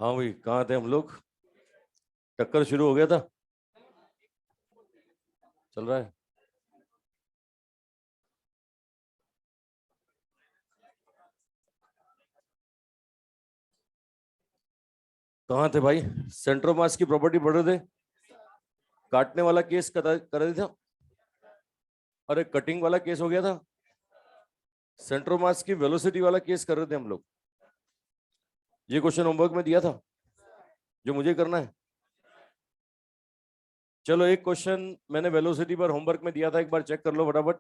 हाँ भाई, कहाँ थे हम लोग? टक्कर शुरू हो गया था। चल रहा है। कहाँ थे भाई? सेंट्रोमास की प्रॉपर्टी पढ़ रहे थे। काटने वाला केस कर रहे थे। अरे कटिंग वाला केस हो गया था। सेंट्रोमास की वेलोसिटी वाला केस कर रहे थे हम लोग। ये क्वेश्चन होमवर्क में दिया था जो मुझे करना है। चलो, एक क्वेश्चन मैंने वेलोसिटी पर होमवर्क में दिया था, एक बार चेक कर लो फटाफट।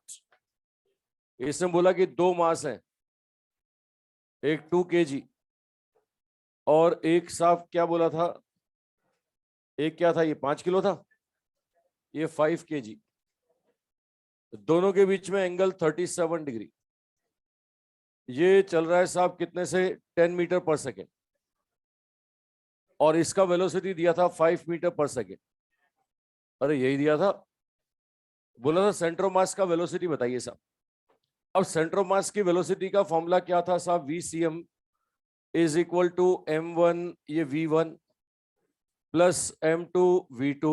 इसने बोला कि दो मास हैं, एक 2 kg और एक साफ क्या बोला था, एक क्या था, ये 5 किलो था, ये 5 kg। दोनों के बीच में एंगल 37 डिग्री। ये चल रहा है साहब कितने से, 10 मीटर पर सेकेंड। और इसका वेलोसिटी दिया था 5 मीटर पर सेकेंड। अरे यही दिया था, बोला था सेंटर ऑफ मास का वेलोसिटी बताइए साहब। अब सेंटर ऑफ मास की वेलोसिटी का फॉर्मूला क्या था साहब, V C M is equal to m1, ये v1 plus m2 v2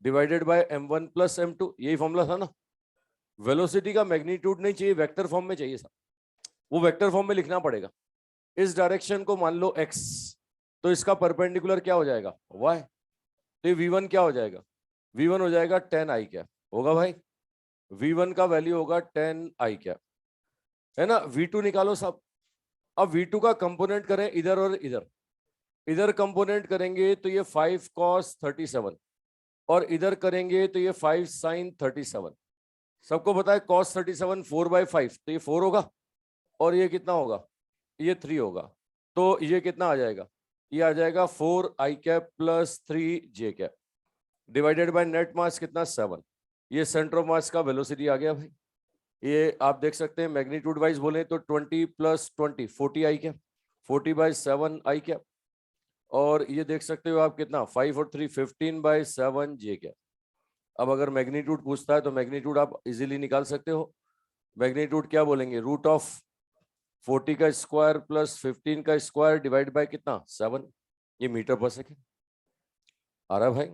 divided by m1 plus m2। यही फॉर्मूला था ना। वेलोसिटी का मैग्नीट्यूड नहीं चाहिए, वेक्टर फॉर्म में चाहिए साहब। वो वेक्टर फॉर्म में लिखना पड़ेगा। इस डायरेक्शन को मान लो x, तो इसका परपेंडिकुलर क्या हो जाएगा, y। तो ये v1 क्या हो जाएगा, v1 हो जाएगा 10 i कैप। होगा भाई, v1 का वैल्यू होगा 10 i कैप, है ना। v2 निकालो साहब। अब v2 का कंपोनेंट करें इधर और इधर। इधर कंपोनेंट करेंगे तो ये 5 cos 37, और इधर करेंगे तो ये 5 sin 37। सबको पता है cos 37 4/5, तो ये 4 होगा। और ये कितना होगा, ये 3 होगा। तो ये कितना आ जाएगा, ये आ जाएगा 4 i cap plus 3 j cap divided by net mass कितना, 7। ये सेंटर ऑफ मास का वेलोसिटी आ गया भाई। ये आप देख सकते हैं मैग्नीट्यूड वाइज बोले तो 20 plus 20 40 i cap, 40/7 i cap. और ये देख सकते हो आप कितना, 5 और 3 15/7 j कैप। अब अगर मैग्नीट्यूड पूछता है तो मैग्नीट्यूड आप इजीली निकाल सकते हो। मैग्नीट्यूड क्या बोलेंगे, रूट ऑफ 40 का स्क्वायर प्लस 15 का स्क्वायर डिवाइड बाय कितना, 7। ये मीटर पर सेकेंड आ रहा है भाई।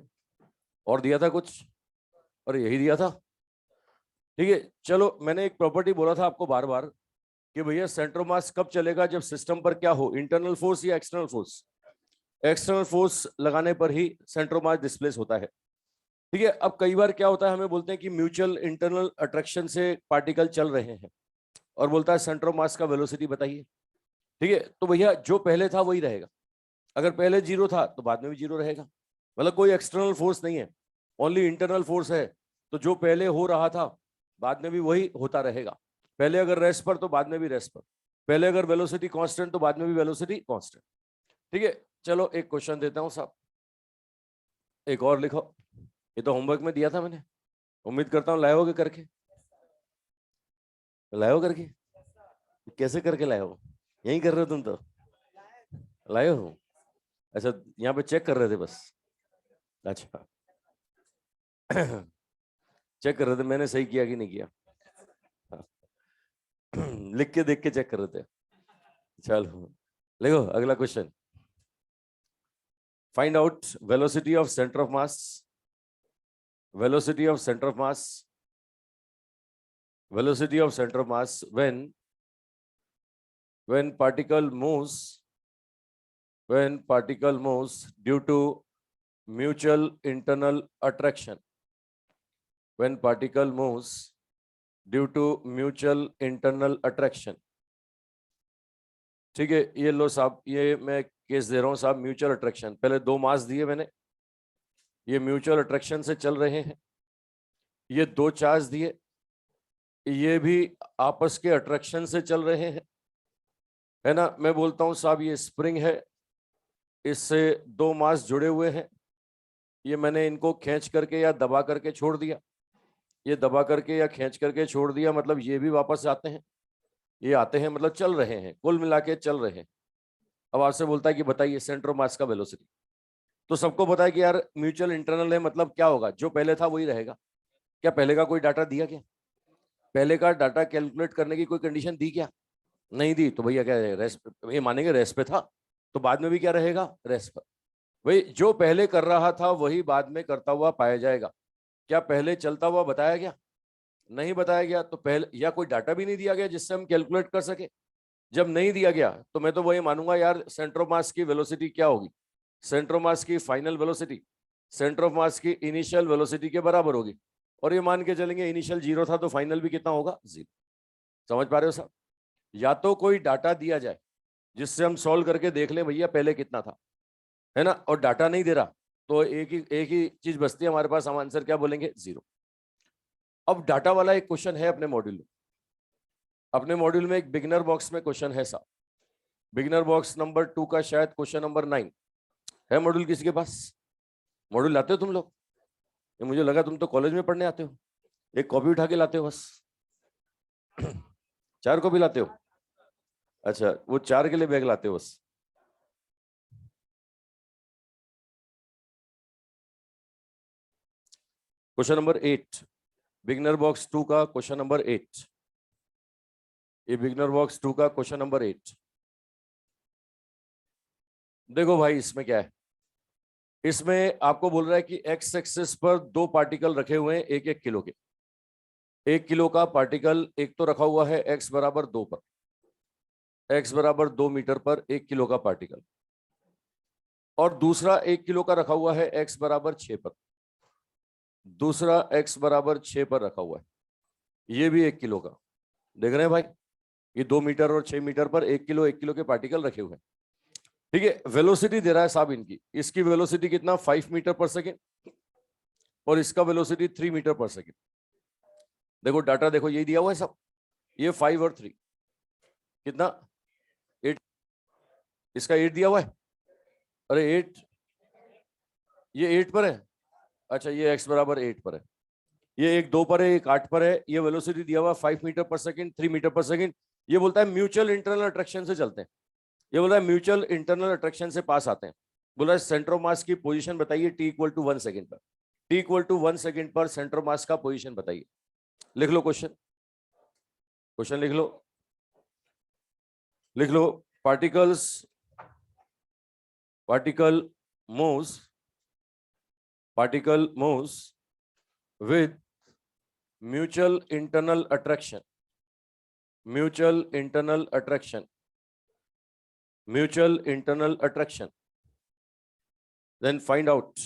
और दिया था कुछ, और यही दिया था। ठीक है, चलो, मैंने एक प्रॉपर्टी बोला था आपको बार बार कि भैया सेंटर मास कब चलेगा, जब सिस्टम पर क्या हो, इंटरनल फोर्स या एक्सटर्नल फोर्स। एक्सटर्नल फोर्स लगाने पर ही सेंटर मास डिस्प्लेस होता है। ठीक है, अब कई बार क्या होता है, हमें बोलते हैं कि म्यूचुअल इंटरनल अट्रैक्शन से पार्टिकल चल रहे हैं, और बोलता है सेंटर ऑफ मास का वेलोसिटी बताइए। ठीक है, तो भैया जो पहले था वही रहेगा। अगर पहले जीरो था तो बाद में भी जीरो रहेगा। मतलब कोई एक्सटर्नल फोर्स नहीं है, ओनली इंटरनल फोर्स है। तो जो पहले हो रहा था बाद में भी वही होता रहेगा। पहले अगर रेस्ट पर तो बाद में भी रेस्ट पर। पहले अगर वेलोसिटी कांस्टेंट तो बाद में भी वेलोसिटी कांस्टेंट। ठीक है, चलो एक क्वेश्चन देता हूं साहब, एक और लिखो। ये तो होमवर्क में दिया था मैंने, उम्मीद करता हूँ लाए होगे करके। लाए हो करके? कैसे करके लाए हो? यही कर रहे हो तुम तो, लाए हो? अच्छा, यहाँ पे चेक कर रहे थे बस। अच्छा चेक कर रहे थे मैंने सही किया कि नहीं किया। हाँ। लिख के देख के चेक कर रहे थे। चलो लिखो अगला question. Find out velocity of centre of mass. Velocity of centre of mass. Velocity of centre of mass when particle moves when particle moves due to mutual internal attraction. When particle moves due to mutual internal attraction. ठीक है, ये लो साहब, ये मैं case दे रहा हूं साहब, mutual attraction. पहले दो मास दिए मैंने, ये म्यूचुअल अट्रैक्शन से चल रहे हैं। ये दो चार्ज दिए, ये भी आपस के अट्रैक्शन से चल रहे हैं, है ना। मैं बोलता हूं साहब ये स्प्रिंग है, इससे दो मास जुड़े हुए हैं। ये मैंने इनको खींच करके या दबा करके छोड़ दिया, ये दबा करके या खींच करके छोड़ दिया, मतलब ये भी वापस आते हैं, ये आते हैं, मतलब चल रहे हैं, कुल मिला के चल रहे हैं। अब आपसे बोलता है कि बताइए सेंटर ऑफ मास का वेलोसिटी। तो सबको पता है कि यार म्यूचुअल इंटरनल है, मतलब क्या होगा, जो पहले था वही रहेगा। क्या पहले का कोई डाटा दिया क्या? पहले का डाटा कैलकुलेट करने की कोई कंडीशन दी क्या? नहीं दी। तो भैया क्या रेस्ट, ये मानेंगे रेस्ट पे था। तो बाद में भी क्या रहेगा, रेस्ट पर। वही जो पहले कर रहा था वही बाद में करता हुआ पाया जाएगा। क्या पहले चलता हुआ बताया गया? नहीं बताया गया। तो पहले या कोई डाटा भी नहीं दिया गया जिससे हम कैलकुलेट कर सके। जब नहीं दिया गया तो मैं तो वही मानूंगा यार, सेंटर ऑफ मास की वेलोसिटी क्या होगी, सेंटर ऑफ मास की फाइनल वेलोसिटी सेंटर ऑफ मास की इनिशियल वेलोसिटी के बराबर होगी। और ये मान के चलेंगे इनिशियल 0 था तो फाइनल भी कितना होगा, 0। समझ पा रहे हो साहब? या तो कोई डाटा दिया जाए जिससे हम सॉल्व करके देख लें भैया पहले कितना था, है ना, और डाटा नहीं दे रहा तो एक ही चीज बचती है हमारे पास, हम आंसर क्या बोलेंगे, 0। अब डाटा वाला एक क्वेश्चन है अपने मॉड्यूल में। अपने मॉड्यूल में एक बिगिनर बॉक्स में क्वेश्चन है साहब, बिगिनर बॉक्स नंबर 2 का शायद क्वेश्चन नंबर 9 है। मॉड्यूल किसी के पास? मॉड्यूल लाते हो तुम लोग? ये मुझे लगा तुम तो कॉलेज में पढ़ने आते हो, एक कॉपी उठा के लाते हो बस। 4 कॉपी लाते हो? अच्छा, वो 4 के लिए बैग लाते हो बस। क्वेश्चन नंबर 8, बिगिनर बॉक्स 2 का क्वेश्चन नंबर 8। ये बिगिनर बॉक्स 2 का क्वेश्चन नंबर 8। देखो भाई इसमें क्या है, इसमें आपको बोल रहा है कि एक्स एक्सिस पर 2 पार्टिकल रखे हुए हैं 1-1 किलो के। 1 किलो का पार्टिकल एक तो रखा हुआ है x बराबर 2 पर, x बराबर 2 मीटर पर 1 किलो का पार्टिकल, और दूसरा 1 किलो का रखा हुआ है x बराबर 6 पर, दूसरा x बराबर 6 पर रखा हुआ है। ये भी 1 किलो का। देख रहे हैं भाई, ये 2 मीटर और 6 मीटर पर 1 किलो के पार्टिकल रखे हुए हैं। ठीक है, वेलोसिटी दे रहा है साहब इनकी, इसकी वेलोसिटी कितना, 5 मीटर पर सेकेंड, और इसका वेलोसिटी 3 मीटर पर सेकेंड। देखो डाटा देखो, यही दिया हुआ है सब, ये 5 और 3 कितना, 8। इसका 8 दिया हुआ है, अरे 8, ये 8 पर है। अच्छा, ये x बराबर 8 पर है, ये एक 2 पर है, एक 8 पर है। ये वेलोसिटी दिया हुआ 5 मीटर पर सेकंड, 3 मीटर पर सेकंड। ये बोलता है म्यूचुअल इंटरनल अट्रैक्शन से चलते हैं, ये बोला है म्यूचुअल इंटरनल अट्रैक्शन से पास आते हैं। बोला है सेंटर ऑफ मास की पोजीशन बताइए t इक्वल टू 1 सेकंड पर, t इक्वल टू 1 सेकंड पर सेंटर ऑफ मास का पोजीशन बताइए। लिख लो क्वेश्चन, क्वेश्चन लिख लो, लिख लो। Particles, particle moves, particle moves with mutual internal attraction, mutual internal attraction, mutual internal attraction. Then find out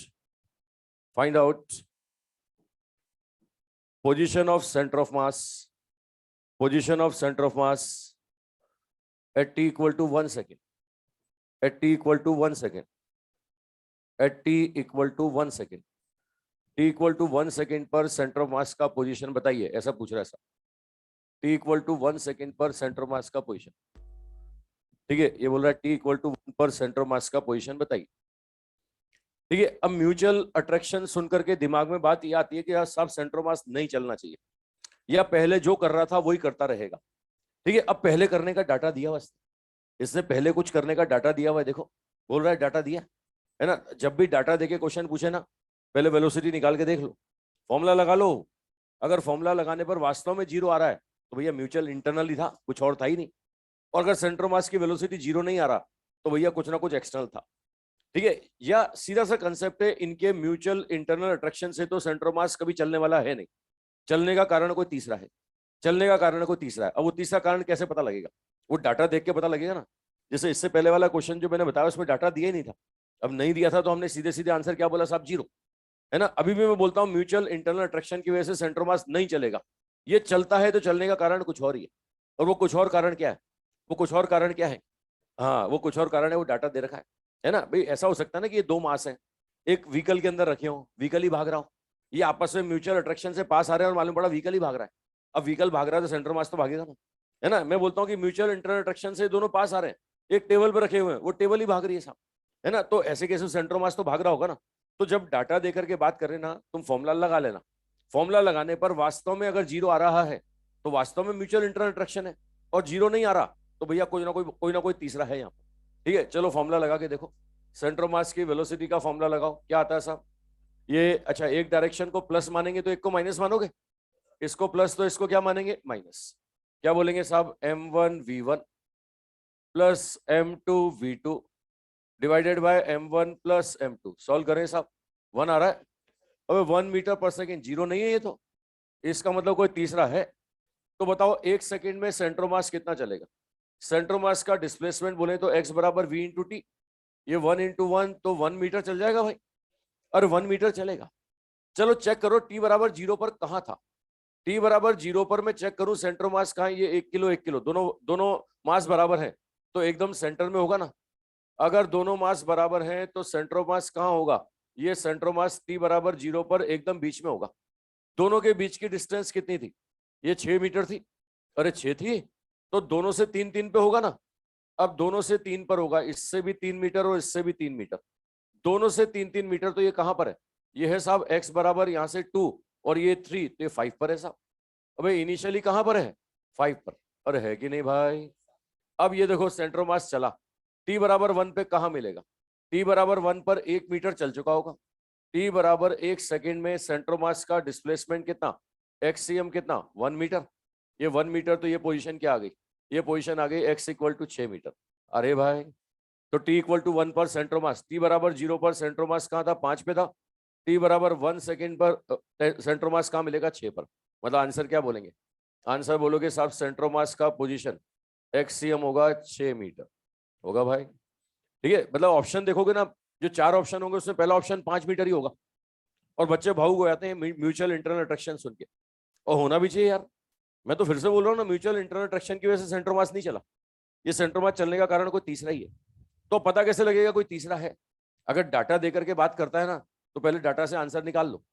position of center of mass, position of center of mass at t equal to 1 second, at t equal to 1 second, at t equal to 1 second, t equal to 1 second पर centre of mass का position बताइए, ऐसा पूछ रहा है sir. t equal to 1 second पर centre of mass का position, ठीक है, ये बोल रहा है t इक्वल टू 1 पर सेंटर ऑफ मास का पोजीशन बताइए। ठीक है, अब म्यूचुअल अट्रैक्शन सुनकर के दिमाग में बात ये आती है कि यार साहब सेंटर ऑफ मास नहीं चलना चाहिए, या पहले जो कर रहा था वही करता रहेगा। ठीक है, अब पहले करने का डाटा दिया हुआ, इसने पहले कुछ करने का डाटा दिया हुआ है, देखो बोल रहा है डाटा दिया है ना। जब भी डाटा देके क्वेश्चन पूछे ना, पहले वेलोसिटी निकाल के देख लो, फॉर्मूला लगा लो। अगर फॉर्मूला लगाने पर वास्तव में 0 आ रहा है तो भैया म्यूचुअल इंटरनल ही था, कुछ और था ही नहीं। और अगर सेंटर मास की वेलोसिटी 0 नहीं आ रहा तो भैया कुछ ना कुछ एक्सटर्नल था। ठीक है, या सीधा सा कंसेप्ट है, इनके म्यूचुअल इंटरनल अट्रैक्शन से तो सेंटर मास कभी चलने वाला है नहीं, चलने का कारण कोई तीसरा है, चलने का कारण कोई तीसरा है। अब वो तीसरा कारण कैसे पता लगेगा, वो डाटा देख के पता लगेगा ना। जैसे इससे पहले वाला क्वेश्चन जो मैंने बताया उसमें डाटा दिया ही नहीं था, अब नहीं दिया था तो हमने सीधे सीधे आंसर क्या बोला साहब, 0, है ना। अभी भी मैं बोलता हूं म्यूचुअल इंटरनल अट्रैक्शन की वजह से सेंटर मास नहीं चलेगा, ये चलता है तो चलने का कारण कुछ और ही है। और वो कुछ और कारण क्या है, वो कुछ और कारण क्या है, हाँ वो कुछ और कारण है, वो डाटा दे रखा है ना। भाई ऐसा हो सकता है ना कि ये 2 मास है, एक व्हीकल के अंदर रखे हो, व्हीकल ही भाग रहा हो, ये आपस में म्यूचुअल अट्रैक्शन से पास आ रहे हैं और मालूम पड़ा व्हीकल ही भाग रहा है। अब व्हीकल भाग रहा है तो सेंटर मास तो भागेगा ना, है ना। मैं बोलता हूँ कि म्यूचुअल इंटरनल अट्रैक्शन से दोनों पास आ रहे हैं, एक टेबल पर रखे हुए हैं, वो टेबल ही भाग रही है साहब, है ना। तो ऐसे कैसे सेंटर मास तो भाग रहा होगा ना। तो जब डाटा देकर के बात करें ना, तुम फॉर्मूला लगा लेना, फॉर्मूला लगाने पर वास्तव में अगर 0 आ रहा है तो वास्तव में म्यूचुअल इंटरनल अट्रैक्शन है, और 0 नहीं आ रहा तो भैया कोई ना कोई तीसरा है यहाँ। ठीक है, चलो फॉर्मूला लगा के देखो, सेंटर मास की वेलोसिटी का फॉर्मूला लगाओ, क्या आता है साहब। ये अच्छा, एक डायरेक्शन को प्लस मानेंगे तो एक को माइनस मानोगे, इसको प्लस तो इसको क्या मानेंगे, माइनस। क्या बोलेंगे साहब, m1 v1 plus m2 v2 divided by m1 plus m2। Solve करें साहब, 1 आ रहा है। अबे 1 मीटर पर सेकेंड, जीरो नहीं है ये तो, इसका मतलब कोई तीसरा है। तो बताओ 1 सेकेंड में सेंट्रोमास कितना चलेगा। सेंट्रोमास का डिस्प्लेसमेंट बोले तो x बराबर v इंटू टी, ये 1 इंटू 1 तो 1 मीटर चल जाएगा भाई, और 1 मीटर चलेगा। चलो चेक करो t बराबर 0 पर कहाँ था। t बराबर 0 पर मैं चेक करूं सेंट्रोमास कहाँ, ये 1 किलो 1 किलो, दोनों दोनों मास बराबर है तो एकदम सेंटर में होगा ना। अगर दोनों मास बराबर हैं तो सेंट्रोमास कहाँ होगा, ये सेंट्रोमास t बराबर 0 पर एकदम बीच में होगा। दोनों के बीच की डिस्टेंस कितनी थी, ये 6 मीटर थी। अरे 6 थी तो दोनों से 3 3 पे होगा ना। अब दोनों से 3 पर होगा, इससे भी 3 मीटर और इससे भी 3 मीटर, दोनों से 3 3 मीटर, तो ये कहां पर है, ये है साहब x बराबर यहाँ से 2 और ये 3, तो ये 5 पर है साहब। अबे इनिशियली कहां पर है, 5 पर। अरे है कि नहीं भाई। अब ये देखो सेंट्रोमास चला, t बराबर 1 पे कहां मिलेगा, t बराबर 1 पर 1 मीटर चल चुका होगा। t बराबर 1 सेकेंड में सेंट्रोमास का डिस्प्लेसमेंट कितना, xcm कितना, 1 मीटर। ये 1 मीटर तो ये पोजीशन क्या आ गई, ये पोजीशन आ गई x इक्वल टू 6 मीटर। अरे भाई तो t इक्वल टू 1 पर सेंट्रोमास, t बराबर 0 पर सेंट्रोमास कहाँ था, 5 पे था। t बराबर 1 सेकेंड पर सेंट्रोमास कहाँ मिलेगा, 6 पर। मतलब आंसर क्या बोलेंगे, आंसर बोलोगे साहब सेंट्रोमास का पोजीशन एक्सियम होगा 6 मीटर होगा भाई। ठीक है, मतलब ऑप्शन देखोगे ना, जो 4 ऑप्शन होंगे उसमें पहला ऑप्शन 5 मीटर ही होगा। और बच्चे भावुक हो जाते हैं म्यूचुअल इंटरनल अट्रैक्शन सुन के, और होना भी चाहिए यार। मैं तो फिर से बोल रहा हूँ ना, म्यूचुअल इंटरनल अट्रैक्शन की वजह से सेंट्रोमास नहीं चला, ये सेंट्रोमास चलने का कारण कोई तीसरा ही है। तो पता कैसे लगेगा कोई तीसरा है, अगर डाटा देकर के बात करता है ना तो पहले डाटा से आंसर निकाल लो,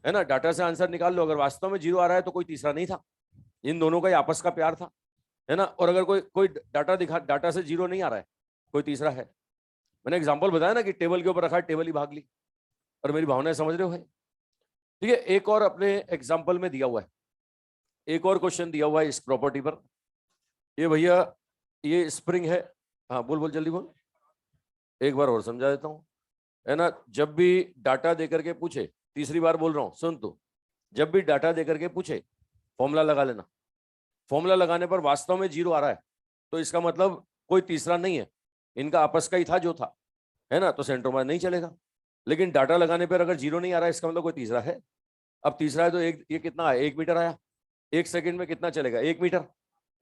है ना, डाटा से आंसर निकाल लो। अगर वास्तव में 0 आ रहा है तो कोई तीसरा नहीं था, इन दोनों का ही आपस का प्यार था, है ना। और अगर कोई कोई डाटा दिखा, डाटा से 0 नहीं आ रहा है, कोई तीसरा है। मैंने एग्जांपल बताया ना कि टेबल के ऊपर रखा है, टेबल ही भाग ली। और मेरी भावनाएं समझ रहे हो भाई। ठीक है, एक और अपने एग्जाम्पल में दिया हुआ है, एक और क्वेश्चन दिया हुआ है इस प्रॉपर्टी पर। ये भैया ये स्प्रिंग है, हाँ बोल बोल जल्दी बोल, एक बार और समझा देता हूँ, है ना। जब भी डाटा देकर के पूछे, तीसरी बार बोल रहा हूँ सुन तू, जब भी डाटा देकर के पूछे फॉर्मूला लगा लेना। फॉर्मूला लगाने पर वास्तव में 0 आ रहा है तो इसका मतलब कोई तीसरा नहीं है, इनका आपस का ही था जो था, है ना, तो सेंट्रोमास नहीं चलेगा। लेकिन डाटा लगाने पर अगर 0 नहीं आ रहा है इसका मतलब कोई तीसरा है। अब तीसरा है तो एक, ये कितना है, 1 मीटर आया, 1 सेकेंड में कितना चलेगा, 1 मीटर।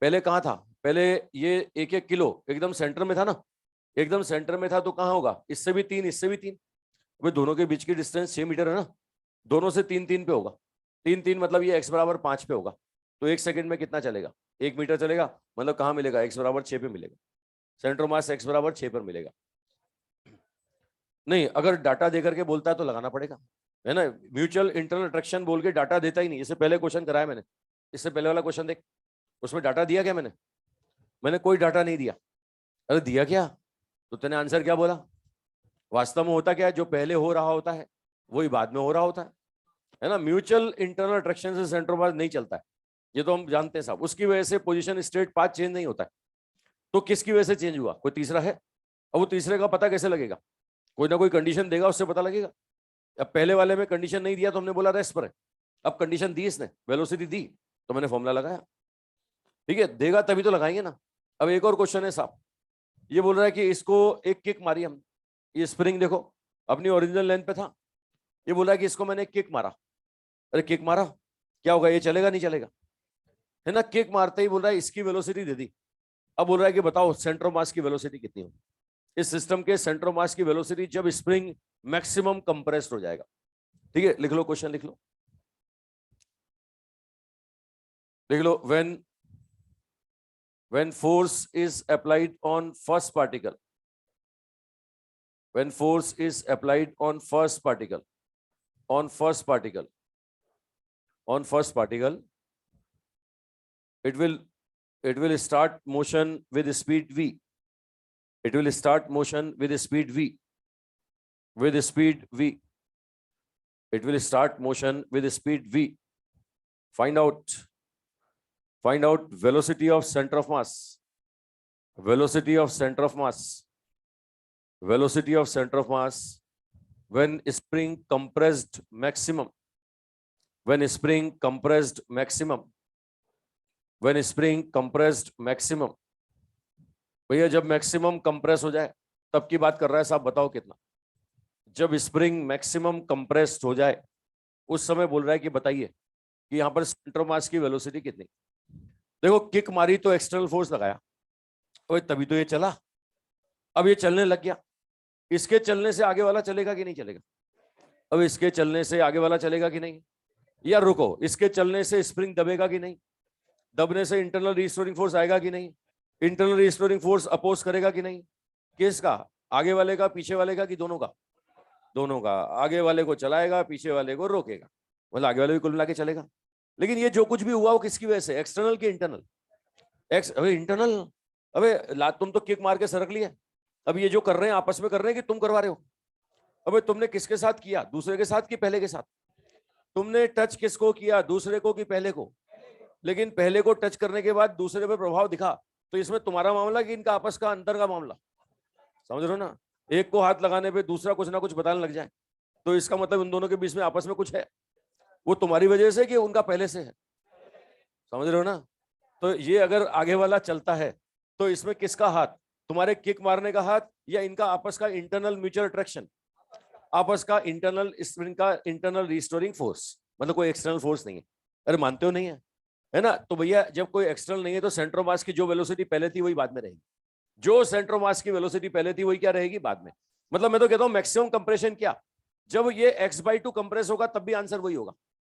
पहले कहाँ था, पहले ये 1 1 किलो एकदम सेंटर में था ना, एकदम सेंटर में था तो कहाँ होगा, इससे भी 3 इससे भी 3, भाई दोनों के बीच की डिस्टेंस 6 मीटर है ना, दोनों से 3 3 पे होगा, 3 3 मतलब ये x बराबर 5 पे होगा। तो 1 सेकेंड में कितना चलेगा, 1 मीटर चलेगा, मतलब कहाँ मिलेगा, x बराबर 6 पे मिलेगा, सेंट्रोमास x बराबर 6 पर मिलेगा। नहीं, अगर डाटा देकर के बोलता है तो लगाना पड़ेगा, है ना। म्यूचुअल इंटरनल अट्रैक्शन बोल के डाटा देता ही नहीं, इससे पहले क्वेश्चन कराया मैंने, इससे पहले वाला क्वेश्चन देख, उसमें डाटा दिया क्या मैंने, मैंने कोई डाटा नहीं दिया। अरे दिया क्या, तो तूने आंसर क्या बोला। वास्तव में होता क्या है, जो पहले हो रहा होता है वही बाद में हो रहा होता है ना। म्यूचुअल इंटरनल अट्रैक्शन से सेंट्रोमास नहीं चलता है, ये तो हम जानते हैं साहब। उसकी वजह से पोजीशन स्टेट पाथ चेंज नहीं होता है। तो किसकी वजह से चेंज हुआ, कोई तीसरा है। अब वो तीसरे का पता कैसे लगेगा, कोई ना कोई कंडीशन देगा उससे पता लगेगा। अब पहले वाले में कंडीशन नहीं दिया तो हमने बोला रेस्ट पर है, अब कंडीशन दी इसने, वेलोसिटी दी तो मैंने फॉर्मूला लगाया। ठीक है, देगा तभी तो लगाएंगे ना। अब एक और क्वेश्चन है साहब, ये बोल रहा है कि इसको एक किक मारी हम, ये स्प्रिंग देखो अपनी ओरिजिनल लेंथ पे था, ये बोला है कि इसको मैंने किक मारा। अरे किक मारा क्या होगा, ये चलेगा नहीं चलेगा, है ना। किक मारते ही बोल रहा है इसकी वेलोसिटी दे दी। अब बोल रहा है कि बताओ सेंटर मास की वेलोसिटी कितनी होगी, इस सिस्टम के सेंटर मास की वेलोसिटी जब स्प्रिंग मैक्सिमम कंप्रेस्ड हो जाएगा। ठीक है, लिख लो क्वेश्चन, लिख लो, लिख लो। when force is applied on first particle, when force is applied on first particle, on first particle, on first particle, it will start motion with speed v, it will start motion with speed v, with speed v, it will start motion with speed v. Find out velocity of center of mass, velocity of center of mass, velocity of center of mass when spring compressed maximum, when spring compressed maximum, when spring compressed maximum। भैया जब maximum compress हो जाए तब की बात कर रहा है साहब, बताओ कितना? जब स्प्रिंग मैक्सिमम कंप्रेस्ड हो जाए उस समय बोल रहा है कि बताइए कि यहाँ पर सेंटर ऑफ मास की वेलोसिटी कितनी। देखो किक मारी तो एक्सटर्नल फोर्स लगाया, और तभी तो ये चला। अब ये चलने लग गया, इसके चलने से आगे वाला चलेगा कि नहीं चलेगा? अब इसके चलने से आगे वाला चलेगा कि नहीं? या रुको, इसके चलने से स्प्रिंग दबेगा कि नहीं? दबने से इंटरनल रिस्टोरिंग फोर्स आएगा कि नहीं? इंटरनल रिस्टोरिंग फोर्स अपोज करेगा कि नहीं? किसका? आगे वाले का, पीछे वाले का, कि दोनों का? दोनों का। आगे वाले को चलाएगा, पीछे वाले को रोकेगा, मतलब आगे वाले भी कुल मिला के चलेगा। लेकिन ये जो कुछ भी हुआ वो किसकी वजह से? एक्सटर्नल की इंटरनल? अबे इंटरनल। अबे तुम तो किक मार के सरक लिए, अब ये जो कर रहे हैं आपस में कर रहे हैं कि तुम करवा रहे हो? अबे तुमने किसके साथ किया? दूसरे के साथ कि पहले के साथ? तुमने टच किसको किया, दूसरे को कि पहले को? लेकिन पहले को टच करने के बाद दूसरे पे प्रभाव दिखा, तो इसमें तुम्हारा मामला कि इनका आपस का अंतर का मामला? समझ रहे हो ना? एक को हाथ लगाने पे दूसरा कुछ ना कुछ बताने लग जाए, तो इसका मतलब उन दोनों के बीच में आपस में कुछ है। वो तुम्हारी वजह से कि उनका पहले से है? समझ रहे हो ना? तो ये अगर आगे वाला चलता है तो इसमें किसका हाथ? तुम्हारे किक मारने का हाथ, या इनका आपस का इंटरनल म्यूचुअल अट्रैक्शन, आपस का इंटरनल स्प्रिंग का इंटरनल रिस्टोरिंग फोर्स? मतलब कोई एक्सटर्नल फोर्स नहीं है। अरे मानते हो नहीं है? है ना? तो भैया जब कोई एक्सटर्नल नहीं है तो सेंटर ऑफ मास की जो वेलोसिटी पहले थी वही बाद में रहेगी। जो सेंटर ऑफ मास की वेलोसिटी पहले थी वही क्या रहेगी? बाद में। मतलब मैं तो कहता हूं मैक्सिमम कंप्रेशन क्या, जब ये x/2 कंप्रेस होगा तब भी आंसर वही होगा,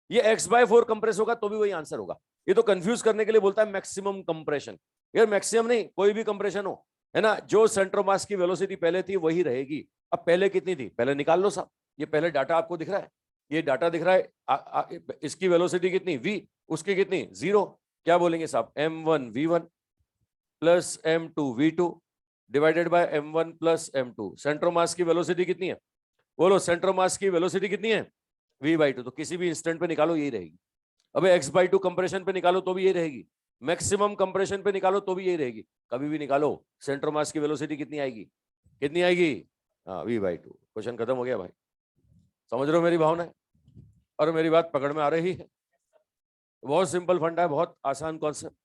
ये x/4 कंप्रेस होगा तो भी वही आंसर होगा। ये तो कंफ्यूज करने के लिए बोलता है मैक्सिमम कंप्रेशन। यार मैक्सिमम नहीं, कोई भी कंप्रेशन हो, है ना, जो सेंटर ऑफ मास की वेलोसिटी पहले थी वही रहेगी। अब पहले कितनी थी पहले निकाल लो साहब। ये पहले डाटा आपको दिख रहा है, ये डाटा दिख रहा है, इसकी वेलोसिटी कितनी v, उसकी कितनी 0। क्या बोलेंगे साहब? m1 v1 plus m2 v2 divided by m1 plus m2। Centre of मास की वेलोसिटी कितनी है? बोलो, सेंटर ऑफ मास की वेलोसिटी कितनी है? v/2। तो किसी भी इंस्टेंट पे निकालो यही रहेगी। अबे x/2 कंप्रेशन पे निकालो तो भी यही रहेगी, मैक्सिमम कंप्रेशन पे निकालो तो भी यही रहेगी। कभी भी निकालो सेंटर ऑफ मास की वेलोसिटी कितनी आएगी? कितनी आएगी? हाँ, v/2। क्वेश्चन खत्म हो गया भाई। समझ रहे हो मेरी भावना है? और मेरी बात पकड़ में आ रही है? बहुत सिंपल फंडा है, बहुत आसान कॉन्सेप्ट।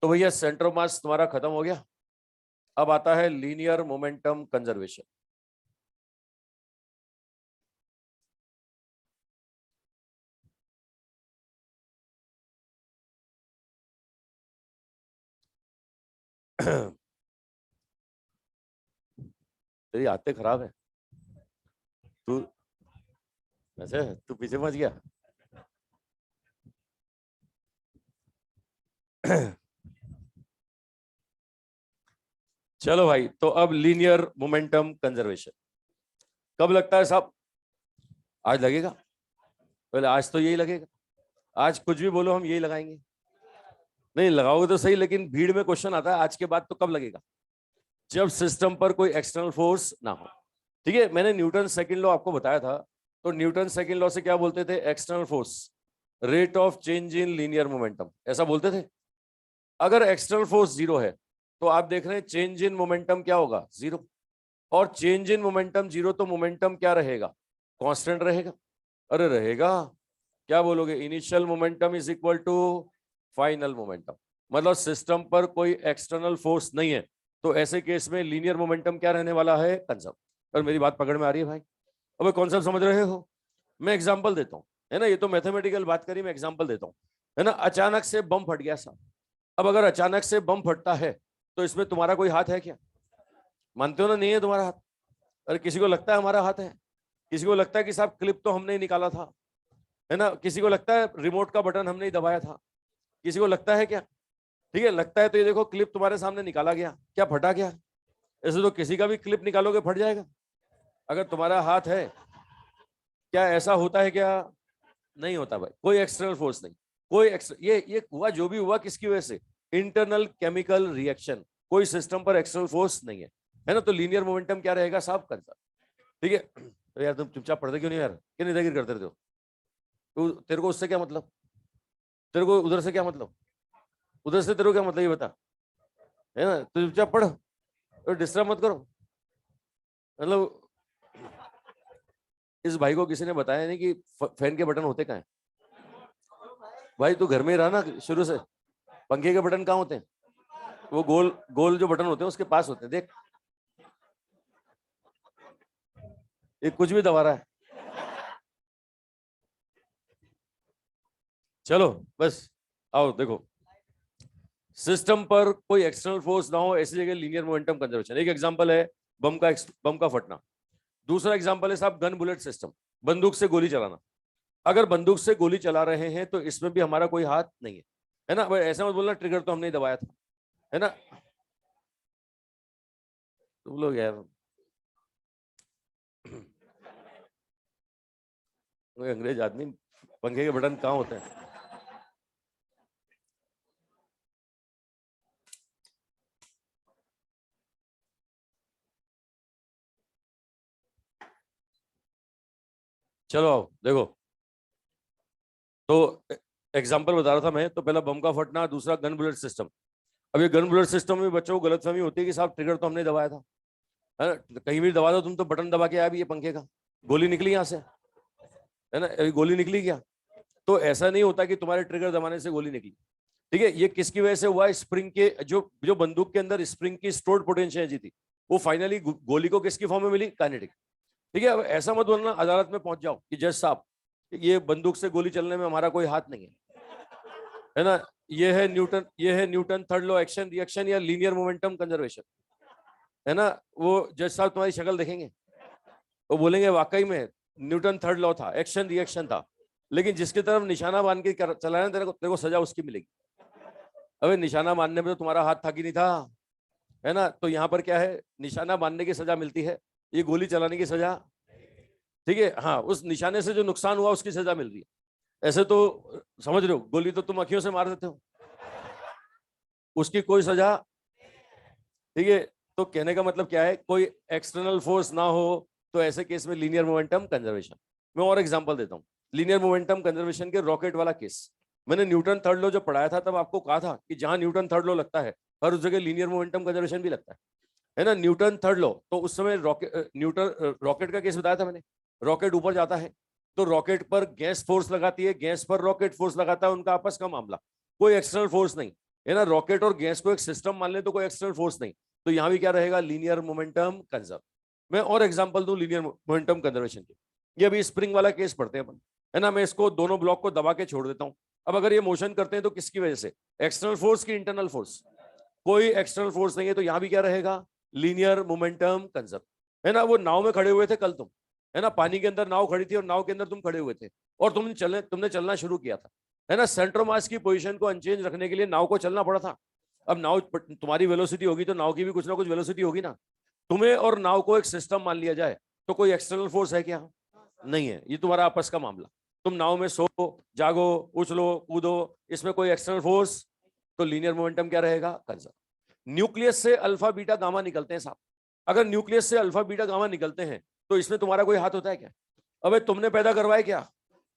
तो भैया सेंटर ऑफ मास तुम्हारा खत्म हो गया। अब आता है लीनियर मोमेंटम कंजर्वेशन। तेरी आदतें खराब है तू, वैसे तू पीछे मच गया। चलो भाई, तो अब लीनियर मोमेंटम कंजर्वेशन कब लगता है साहब? आज लगेगा? पहले आज तो यही लगेगा, आज कुछ भी बोलो हम यही लगाएंगे। नहीं लगाओगे तो सही, लेकिन भीड़ में क्वेश्चन आता है आज के बाद तो कब लगेगा? जब सिस्टम पर कोई एक्सटर्नल फोर्स ना हो। ठीक है, मैंने न्यूटन सेकंड लॉ आपको बताया था। तो न्यूटन सेकंड लॉ से क्या बोलते थे? External force rate of change in linear momentum, ऐसा बोलते थे। अगर एक्सटर्नल फोर्स 0 है तो आप देख रहे हैं चेंज इन मोमेंटम क्या होगा? 0। और चेंज इन मोमेंटम 0 तो मोमेंटम क्या रहेगा? कांस्टेंट रहेगा। अरे रहेगा। क्या बोलोगे? Initial momentum is equal to final momentum. मतलब सिस्टम पर कोई एक्सटर्नल फोर्स नहीं है तो ऐसे केस में लीनियर मोमेंटम क्या रहने वाला है? कंजर्व। और मेरी बात पकड़ में आ रही है भाई? अब कॉन्सेप्ट समझ रहे हो? मैं एग्जांपल देता हूं, है ना, ये तो मैथमेटिकल बात करी, मैं एग्जांपल देता हूं, है ना। अचानक से बम फट गया साहब। अब अगर अचानक से बम फटता है तो इसमें तुम्हारा कोई हाथ है क्या? मानते हो ना? नहीं है तुम्हारा हाथ। अरे किसी को लगता है हमारा हाथ है? किसी को लगता है कि साहब क्लिप तो हमने ही निकाला था, है ना? किसी को लगता है रिमोट का बटन हमने ही दबाया था? किसी को लगता है क्या? ठीक है, लगता है तो ये देखो क्लिप तुम्हारे सामने निकाला गया, क्या फटा क्या? ऐसे तो किसी का भी क्लिप निकालोगे फट जाएगा। अगर तुम्हारा हाथ है, क्या ऐसा होता है क्या? नहीं होता भाई, कोई एक्सटर्नल फोर्स नहीं। कोई ये हुआ जो भी हुआ किसकी वजह से? Internal chemical reaction. कोई सिस्टम पर एक्सटर्नल फोर्स नहीं है ना? तो लीनियर मोमेंटम क्या रहेगा साहब? कंजर्व। ठीक है, तो यार तुम चुपचाप पढ़ते क्यों नहीं यार? क्यों नेतागिरी करते रहते हो? तेरे को उससे क्या मतलब? तेरे को उधर से क्या मतलब? उधर से तेरे को क्या मतलब ये बता, है ना? तो चुपचाप पढ़, तो डिस्टर्ब मत करो। मतलब इस भाई को किसी ने बताया नहीं कि फैन के बटन होते कहाँ हैं? भाई तू घर में ही रहा ना शुरू से। पंखे के बटन कहाँ होते हैं? वो गोल गोल जो बटन होते हैं उसके पास होते हैं, देख। ये कुछ भी दबा रहा है। चलो बस आओ देखो, सिस्टम पर कोई एक्सटर्नल फोर्स ना हो ऐसी जगह लीनियर मोमेंटम कंजर्वेशन। एक एग्जांपल है बम का फटना। दूसरा एग्जांपल है साहब गन बुलेट सिस्टम, बंदूक से गोली चलाना। अगर बंदूक से गोली चला रहे हैं तो इसमें भी हमारा कोई हाथ नहीं है, है ना। ऐसा मत बोलना ट्रिगर तो हमने दबाया था, है ना। तुम लोग यार कोई अंग्रेज आदमी, पंखे के बटन कहाँ होते हैं। चलो आओ देखो, तो एग्जांपल बता रहा था मैं। तो पहला बम का फटना, दूसरा गन बुलेट सिस्टम। अब ये गन बुलेट सिस्टम में बच्चों को गलतफहमी होती है कि साहब ट्रिगर तो हमने दबाया था, है ना। कहीं भी दबा दो तुम तो बटन दबा के आया भी ये पंखे का, गोली निकली यहाँ से, है ना। अभी गोली निकली क्या? तो ऐसा नहीं होता कि तुम्हारे ट्रिगर दबाने से गोली निकली। ठीक है, ये किसकी वजह से हुआ? स्प्रिंग के जो जो बंदूक के अंदर स्प्रिंग की स्टोर्ड पोटेंशियल थी, वो फाइनली गोली को किसकी फॉर्म में मिली? काइनेटिक। ठीक है, अब ऐसा मत बोलना अदालत में पहुंच जाओ कि जज साहब ये बंदूक से गोली चलने में हमारा कोई हाथ नहीं है ना। ये है Newton third law action reaction या लीनियर मोमेंटम कंजर्वेशन, है ना। वो जज साहब तुम्हारी शक्ल देखेंगे, वो बोलेंगे वाकई में न्यूटन थर्ड लॉ था, एक्शन रिएक्शन था, लेकिन जिसकी तरफ निशाना बांध के चलाना तेरे को सजा उसकी मिलेगी। अबे निशाना बांधने में तो तुम्हारा हाथ था कि नहीं था, है ना। तो यहाँ पर क्या है, निशाना बांधने की सजा मिलती है, ये गोली चलाने की सजा। ठीक है, हाँ, उस निशाने से जो नुकसान हुआ उसकी सजा मिल रही है। ऐसे तो समझ रहे हो, गोली तो तुम अखियों से मार देते हो, उसकी कोई सजा। ठीक है, तो कहने का मतलब क्या है, कोई एक्सटर्नल फोर्स ना हो तो ऐसे केस में लीनियर मोमेंटम कंजर्वेशन। मैं और एग्जांपल देता हूं, लीनियर मोमेंटम कंजर्वेशन के रॉकेट वाला केस। मैंने न्यूटन थर्ड लॉ जो पढ़ाया था तब आपको कहा था कि जहां न्यूटन थर्ड लॉ लगता है हर उस जगह लीनियर मोमेंटम कंजर्वेशन भी लगता है ना। न्यूटन थर्ड लॉ, तो उस समय रॉकेट का केस बताया था मैंने। रॉकेट ऊपर जाता है तो रॉकेट पर गैस फोर्स लगाती है, गैस पर रॉकेट फोर्स लगाता है, उनका आपस का मामला, कोई एक्सटर्नल फोर्स नहीं, है ना। रॉकेट और गैस को एक सिस्टम मान ले तो कोई एक्सटर्नल फोर्स नहीं, तो यहां भी क्या रहेगा? Linear momentum conserve. मैं और एग्जांपल दूं लीनियर मोमेंटम कंजर्वेशन के। ये अभी स्प्रिंग वाला केस पढ़ते हैं अपन, है ना। मैं इसको दोनों ब्लॉक को दबा के छोड़ देता हूं। अब अगर ये मोशन करते हैं तो किसकी वजह से? एक्सटर्नल फोर्स की इंटरनल फोर्स? कोई एक्सटर्नल फोर्स नहीं है, तो यहां भी क्या रहेगा? लीनियर मोमेंटम कंजर्व, है ना। वो नाव में खड़े हुए थे कल तुम, है ना, पानी के अंदर नाव खड़ी थी और नाव के अंदर तुम खड़े हुए थे और तुमने चलना शुरू किया था, है ना। सेंटर मास की पोजीशन को अनचेंज रखने के लिए नाव को चलना पड़ा था। अब नाव तुम्हारी वेलोसिटी होगी तो नाव की भी कुछ ना कुछ वेलोसिटी होगी ना। तुम्हें और नाव को एक सिस्टम मान लिया जाए तो कोई एक्सटर्नल फोर्स है क्या? नहीं है, ये तुम्हारा आपस का मामला। तुम नाव में सो जागो उछलो कूदो, इसमें कोई एक्सटर्नल फोर्स, तो लीनियर मोमेंटम क्या रहेगा? कंजर्व। न्यूक्लियस से अल्फा बीटा गामा निकलते हैं साहब। अगर न्यूक्लियस से अल्फा बीटा गामा निकलते हैं तो इसमें तुम्हारा कोई हाथ होता है क्या? अबे तुमने पैदा करवाया क्या?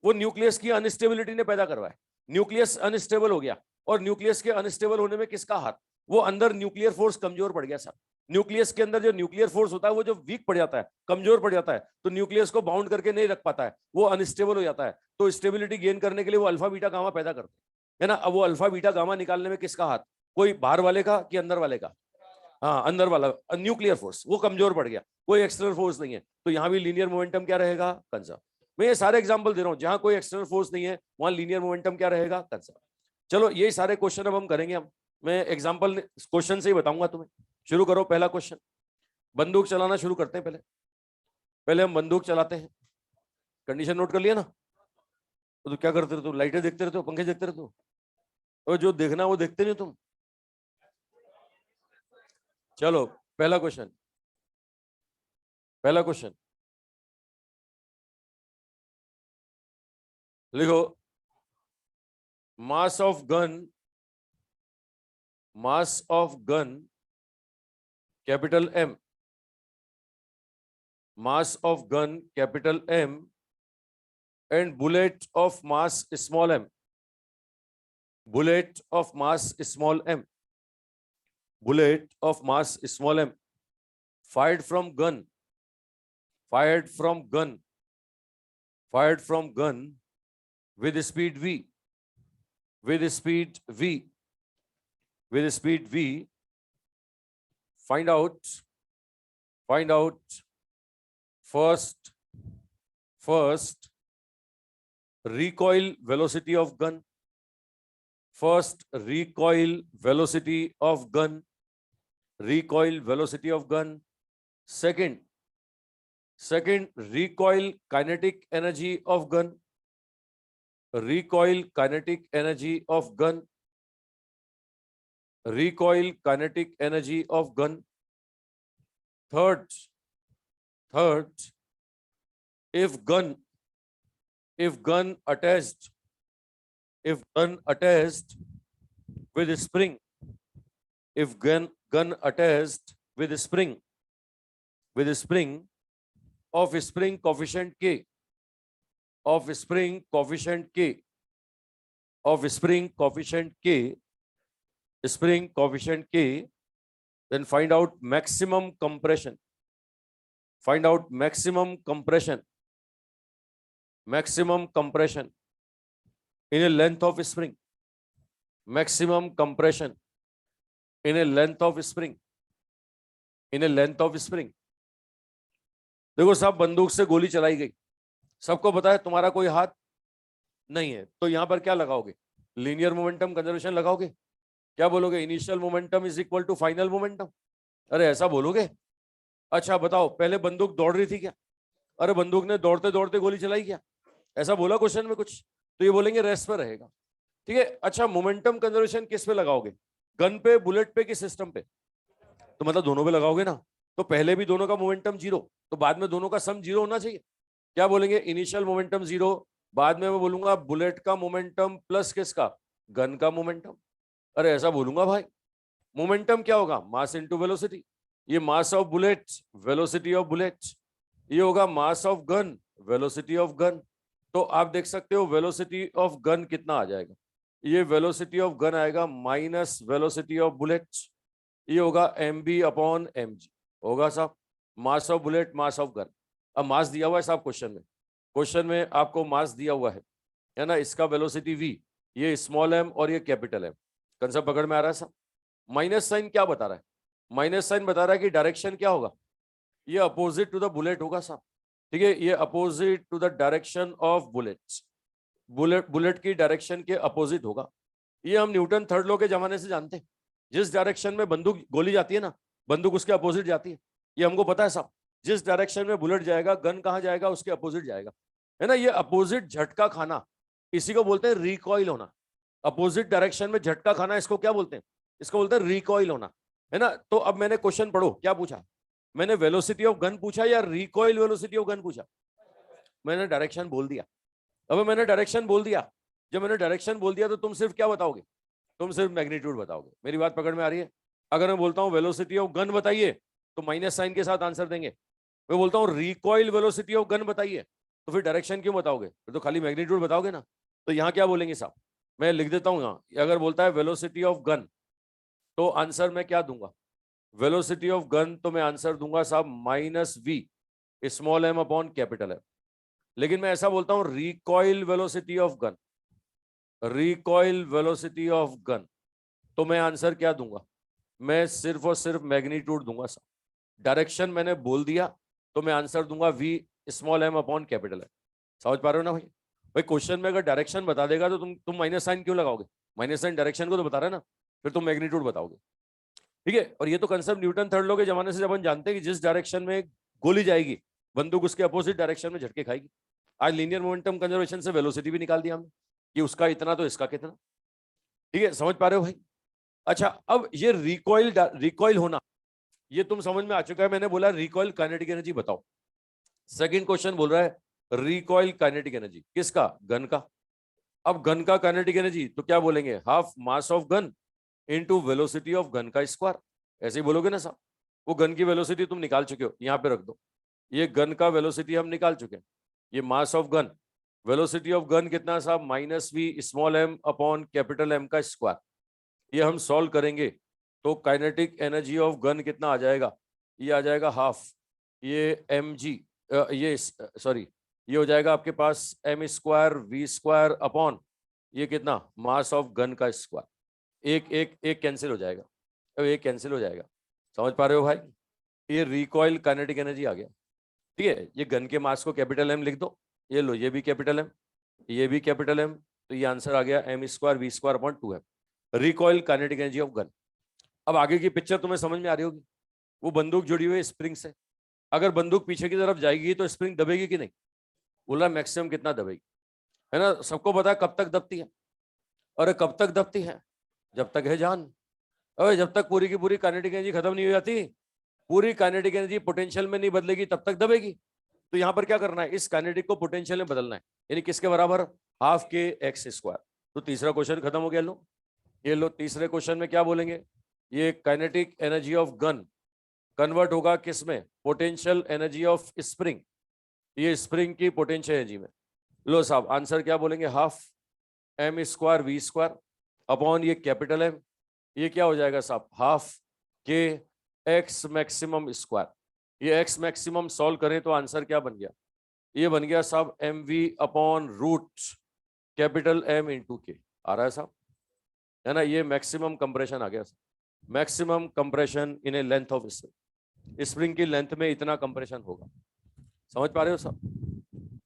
वो न्यूक्लियस की अनस्टेबिलिटी ने पैदा करवाया। न्यूक्लियस अनस्टेबल हो गया, और न्यूक्लियस के अनस्टेबल होने में किसका हाथ? वो अंदर न्यूक्लियर फोर्स कमजोर पड़ गया साहब। न्यूक्लियस के अंदर जो न्यूक्लियर फोर्स होता है वो जो वीक पड़ जाता है, कमजोर पड़ जाता है, तो न्यूक्लियस को बाउंड करके नहीं रख पाता है, वो अनस्टेबल हो जाता है। तो स्टेबिलिटी गेन करने के लिए वो अल्फा बीटा गामा पैदा करते हैं, है ना। अब वो अल्फा बीटा गामा निकालने में किसका हाथ? कोई बाहर वाले का कि अंदर वाले का? हाँ, अंदर वाला न्यूक्लियर फोर्स, वो कमजोर पड़ गया, कोई एक्सटर्नल फोर्स नहीं है, तो यहां भी लीनियर मोमेंटम क्या रहेगा? कंजर्व। मैं ये सारे एग्जांपल दे रहा हूं, जहां कोई एक्सटर्नल फोर्स नहीं है वहां लीनियर मोमेंटम क्या रहेगा? कंजर्व। चलो ये सारे क्वेश्चन अब हम करेंगे। हम मैं एग्जांपल क्वेश्चन से ही बताऊंगा तुम्हें। शुरू करो पहला क्वेश्चन। बंदूक चलाना शुरू करते हैं। पहले पहले हम बंदूक चलाते हैं। कंडीशन नोट कर लिया ना? तो क्या करते रहते हो? लाइटें देखते रहते हो, पंखे देखते रहते हो, और जो देखना वो देखते नहीं तुम। चलो पहला क्वेश्चन, पहला क्वेश्चन लिखो। Mass of gun, mass of gun capital M, mass of gun capital M and bullet of mass small M, bullet of mass small M, bullet of mass small m fired from gun, fired from gun, fired from gun with speed v, with speed v, with speed v. Find out, find out first first recoil velocity of gun, first recoil velocity of gun, recoil velocity of gun. Second recoil kinetic energy of gun, recoil kinetic energy of gun, recoil kinetic energy of gun. Third, if gun attached with spring, if gun attached with spring of spring coefficient k, of spring coefficient k, then find out maximum compression in a length of spring, maximum compression in a length of spring. देखो साहब, बंदूक से गोली चलाई गई, सबको पता है तुम्हारा कोई हाथ नहीं है, तो यहां पर क्या लगाओगे? लीनियर मोमेंटम कंजर्वेशन लगाओगे। क्या बोलोगे? Initial momentum is equal to final momentum. अरे ऐसा बोलोगे? अच्छा बताओ, पहले बंदूक दौड़ रही थी क्या? अरे बंदूक ने दौड़ते दौड़ते गोली चलाई क्या? ऐसा बोला क्वेश्चन में कुछ? तो ये बोलेंगे रेस्ट पर रहेगा। ठीक है। अच्छा, मोमेंटम कंजर्वेशन किस पे लगाओगे? गन पे, बुलेट पे कि सिस्टम पे? तो मतलब दोनों पे लगाओगे ना। तो पहले भी दोनों का मोमेंटम जीरो, तो बाद में दोनों का सम जीरो होना चाहिए। क्या बोलेंगे? इनिशियल मोमेंटम जीरो, बाद में मैं बोलूंगा बुलेट का मोमेंटम प्लस किसका? गन का मोमेंटम। अरे ऐसा बोलूंगा भाई। मोमेंटम क्या होगा? Mass into velocity. ये mass of bullet, velocity of bullet. ये होगा mass of gun, velocity of gun. तो आप देख सकते हो वेलोसिटी ऑफ गन कितना आ जाएगा। ये वेलोसिटी ऑफ गन आएगा माइनस वेलोसिटी ऑफ बुलेट। ये होगा mb अपॉन mg होगा साहब। मास of bullet, mass of gun. अब मास दिया हुआ है साहब क्वेश्चन में आपको मास दिया हुआ है ना। इसका वेलोसिटी v, ये स्मॉल m और ये कैपिटल m। कंसेप्ट पकड़ में आ रहा है साहब? माइनस साइन क्या बता रहा है? माइनस साइन बता रहा है कि डायरेक्शन क्या होगा? ये अपोजिट टू द बुलेट होगा साहब। ठीक है, ये opposite to the direction of bullets. Bullet की डायरेक्शन के अपोजिट होगा। ये हम न्यूटन थर्ड लॉ के जमाने से जानते हैं। जिस डायरेक्शन में बंदूक गोली जाती है ना, बंदूक उसके अपोजिट जाती है। ये हमको पता है साहब। जिस डायरेक्शन में बुलेट जाएगा, गन कहाँ जाएगा? उसके अपोजिट जाएगा, है ना। ये अपोजिट झटका खाना, इसी को बोलते हैं रिकॉइल होना। अपोजिट डायरेक्शन में झटका खाना, इसको क्या बोलते हैं? इसको बोलते हैं रिकॉइल होना, है ना। तो अब मैंने क्वेश्चन पढ़ो, क्या पूछा मैंने? वेलोसिटी ऑफ गन पूछा या रिकॉइल वेलोसिटी ऑफ गन पूछा? मैंने डायरेक्शन बोल दिया। अब मैंने डायरेक्शन बोल दिया, जब मैंने डायरेक्शन बोल दिया तो तुम सिर्फ क्या बताओगे? तुम सिर्फ मैग्नीट्यूड बताओगे। मेरी बात पकड़ में आ रही है? अगर मैं बोलता हूं वेलोसिटी ऑफ गन बताइए, तो माइनस साइन के साथ आंसर देंगे। मैं बोलता हूं रिकॉइल वेलोसिटी ऑफ गन बताइए, तो फिर डायरेक्शन क्यों बताओगे? फिर तो खाली मैग्नीट्यूड बताओगे ना। तो यहाँ क्या बोलेंगे साहब? मैं लिख देता हूँ यहाँ, अगर बोलता है वेलोसिटी ऑफ गन, तो आंसर मैं क्या दूंगा? वेलोसिटी ऑफ गन तो मैं आंसर दूंगा साहब minus V small m upon capital M। लेकिन मैं ऐसा बोलता हूं recoil velocity of gun, recoil velocity of gun, तो मैं आंसर क्या दूंगा? मैं सिर्फ और सिर्फ मैग्नीट्यूड दूंगा साहब। डायरेक्शन मैंने बोल दिया, तो मैं आंसर दूंगा V small m upon capital M। समझ पा रहे हो ना भाई? भाई क्वेश्चन में अगर डायरेक्शन बता देगा तो तुम माइनस साइन क्यों लगाओगे? माइनस साइन डायरेक्शन को तो बता रहा है ना, फिर तुम मैग्नीट्यूड बताओगे। ठीक है। और ये तो कंसेप्ट न्यूटन थर्ड लॉ के जमाने से जब हम जानते हैं कि जिस डायरेक्शन में गोली जाएगी, बंदूक उसके अपोजिट डायरेक्शन में झटके खाएगी। आज लीनियर मोमेंटम कंजर्वेशन से वेलोसिटी भी निकाल दिया हमने कि उसका इतना तो इसका कितना। ठीक है, समझ पा रहे हो भाई? अच्छा, अब ये रिकॉइल होना, ये तुम समझ में आ चुका है। मैंने बोला रिकॉइल काइनेटिक एनर्जी बताओ। सेकंड क्वेश्चन बोल रहा है रिकॉइल काइनेटिक एनर्जी किसका? गन का। अब गन का काइनेटिक एनर्जी तो क्या बोलेंगे? Half mass of gun into velocity of gun का स्क्वायर। ऐसे ही बोलोगे ना साहब। वो गन की वेलोसिटी तुम निकाल चुके हो, यहाँ पे रख दो। ये गन का वेलोसिटी हम निकाल चुके हैं। ये mass of gun, velocity of gun कितना साहब? Minus V small m upon capital M का स्क्वायर। ये हम सॉल्व करेंगे तो काइनेटिक एनर्जी ऑफ गन कितना आ जाएगा? ये आ जाएगा हाफ, ये mg, ये सॉरी, ये हो जाएगा आपके पास m square V square upon ये कितना? मास ऑफ गन का स्क्वायर। एक एक एक कैंसिल हो जाएगा, अब एक कैंसिल हो जाएगा। समझ पा रहे हो भाई? ये रिकॉइल काइनेटिक एनर्जी आ गया। ठीक है, ये गन के मास को कैपिटल M लिख दो, ये लो, ये भी कैपिटल एम, ये भी कैपिटल एम, तो ये आंसर आ गया m²v²/2m। Recoil kinetic energy of gun. अब आगे की पिक्चर तुम्हें समझ में आ रही होगी। वो बंदूक जुड़ी हुई है स्प्रिंग से, अगर बंदूक पीछे की तरफ जाएगी तो स्प्रिंग दबेगी कि नहीं? बोला मैक्सिमम कितना दबेगी, है ना? सबको पता है कब तक दबती है। अरे कब तक दबती है? जब तक है जान। अरे जब तक पूरी की पूरी काइनेटिक एनर्जी खत्म नहीं हो जाती, पूरी काइनेटिक एनर्जी पोटेंशियल में नहीं बदलेगी, तब तक दबेगी। तो यहां पर क्या करना है, इस काइनेटिक को पोटेंशियल में बदलना है, यानी किसके बराबर? हाफ के एक्स स्क्वायर। तो तीसरा क्वेश्चन खत्म हो गया। लो ये लो, तीसरे क्वेश्चन में क्या बोलेंगे, ये kinetic energy of gun convert होगा किस में? पोटेंशियल एनर्जी ऑफ स्प्रिंग, ये स्प्रिंग की पोटेंशियल एनर्जी में। लो साहब आंसर क्या बोलेंगे, हाफ m²v² अपॉन ये कैपिटल एम, ये क्या हो जाएगा साहब, हाफ के एक्स मैक्सिमम स्क्वायर। ये एक्स मैक्सिमम सॉल्व करें तो आंसर क्या बन गया, ये बन गया साहब mv/रूट कैपिटल एम इंटू के। आ रहा है साहब, है ना? ये मैक्सिमम कंप्रेशन आ गया, maximum compression in A length of spring. Spring की लेंथ में इतना कंप्रेशन होगा। समझ पा रहे हो साहब?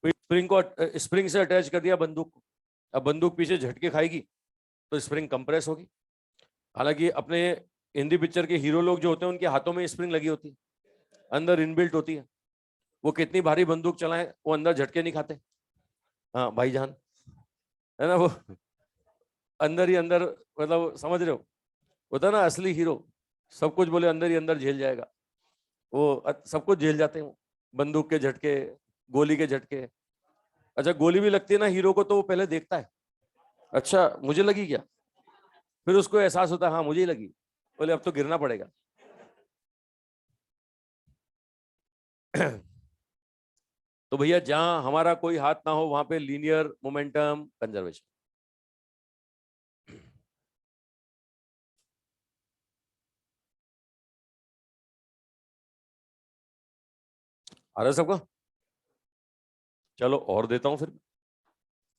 स्प्रिंग को, स्प्रिंग से अटैच कर दिया बंदूक को, अब बंदूक पीछे झटके खाएगी तो स्प्रिंग कंप्रेस होगी। हालांकि अपने हिंदी पिक्चर के हीरो लोग जो होते हैं उनके हाथों में स्प्रिंग लगी होती है, अंदर इनबिल्ट होती है, वो कितनी भारी बंदूक चलाएं वो अंदर झटके नहीं खाते। हाँ भाईजान, है ना? वो अंदर ही अंदर, मतलब समझ रहे हो, होता ना असली हीरो, सब कुछ बोले अंदर ही अंदर झेल जाएगा, वो सब कुछ झेल जाते हैं वो, बंदूक के झटके, गोली के झटके। अच्छा गोली भी लगती है ना हीरो को तो वो पहले देखता है, अच्छा मुझे लगी क्या, फिर उसको एहसास होता है हाँ मुझे ही लगी, बोले अब तो गिरना पड़ेगा। तो भैया जहां हमारा कोई हाथ ना हो वहां पे लीनियर मोमेंटम कंजर्वेशन। आ रहा है सबको? चलो और देता हूं फिर,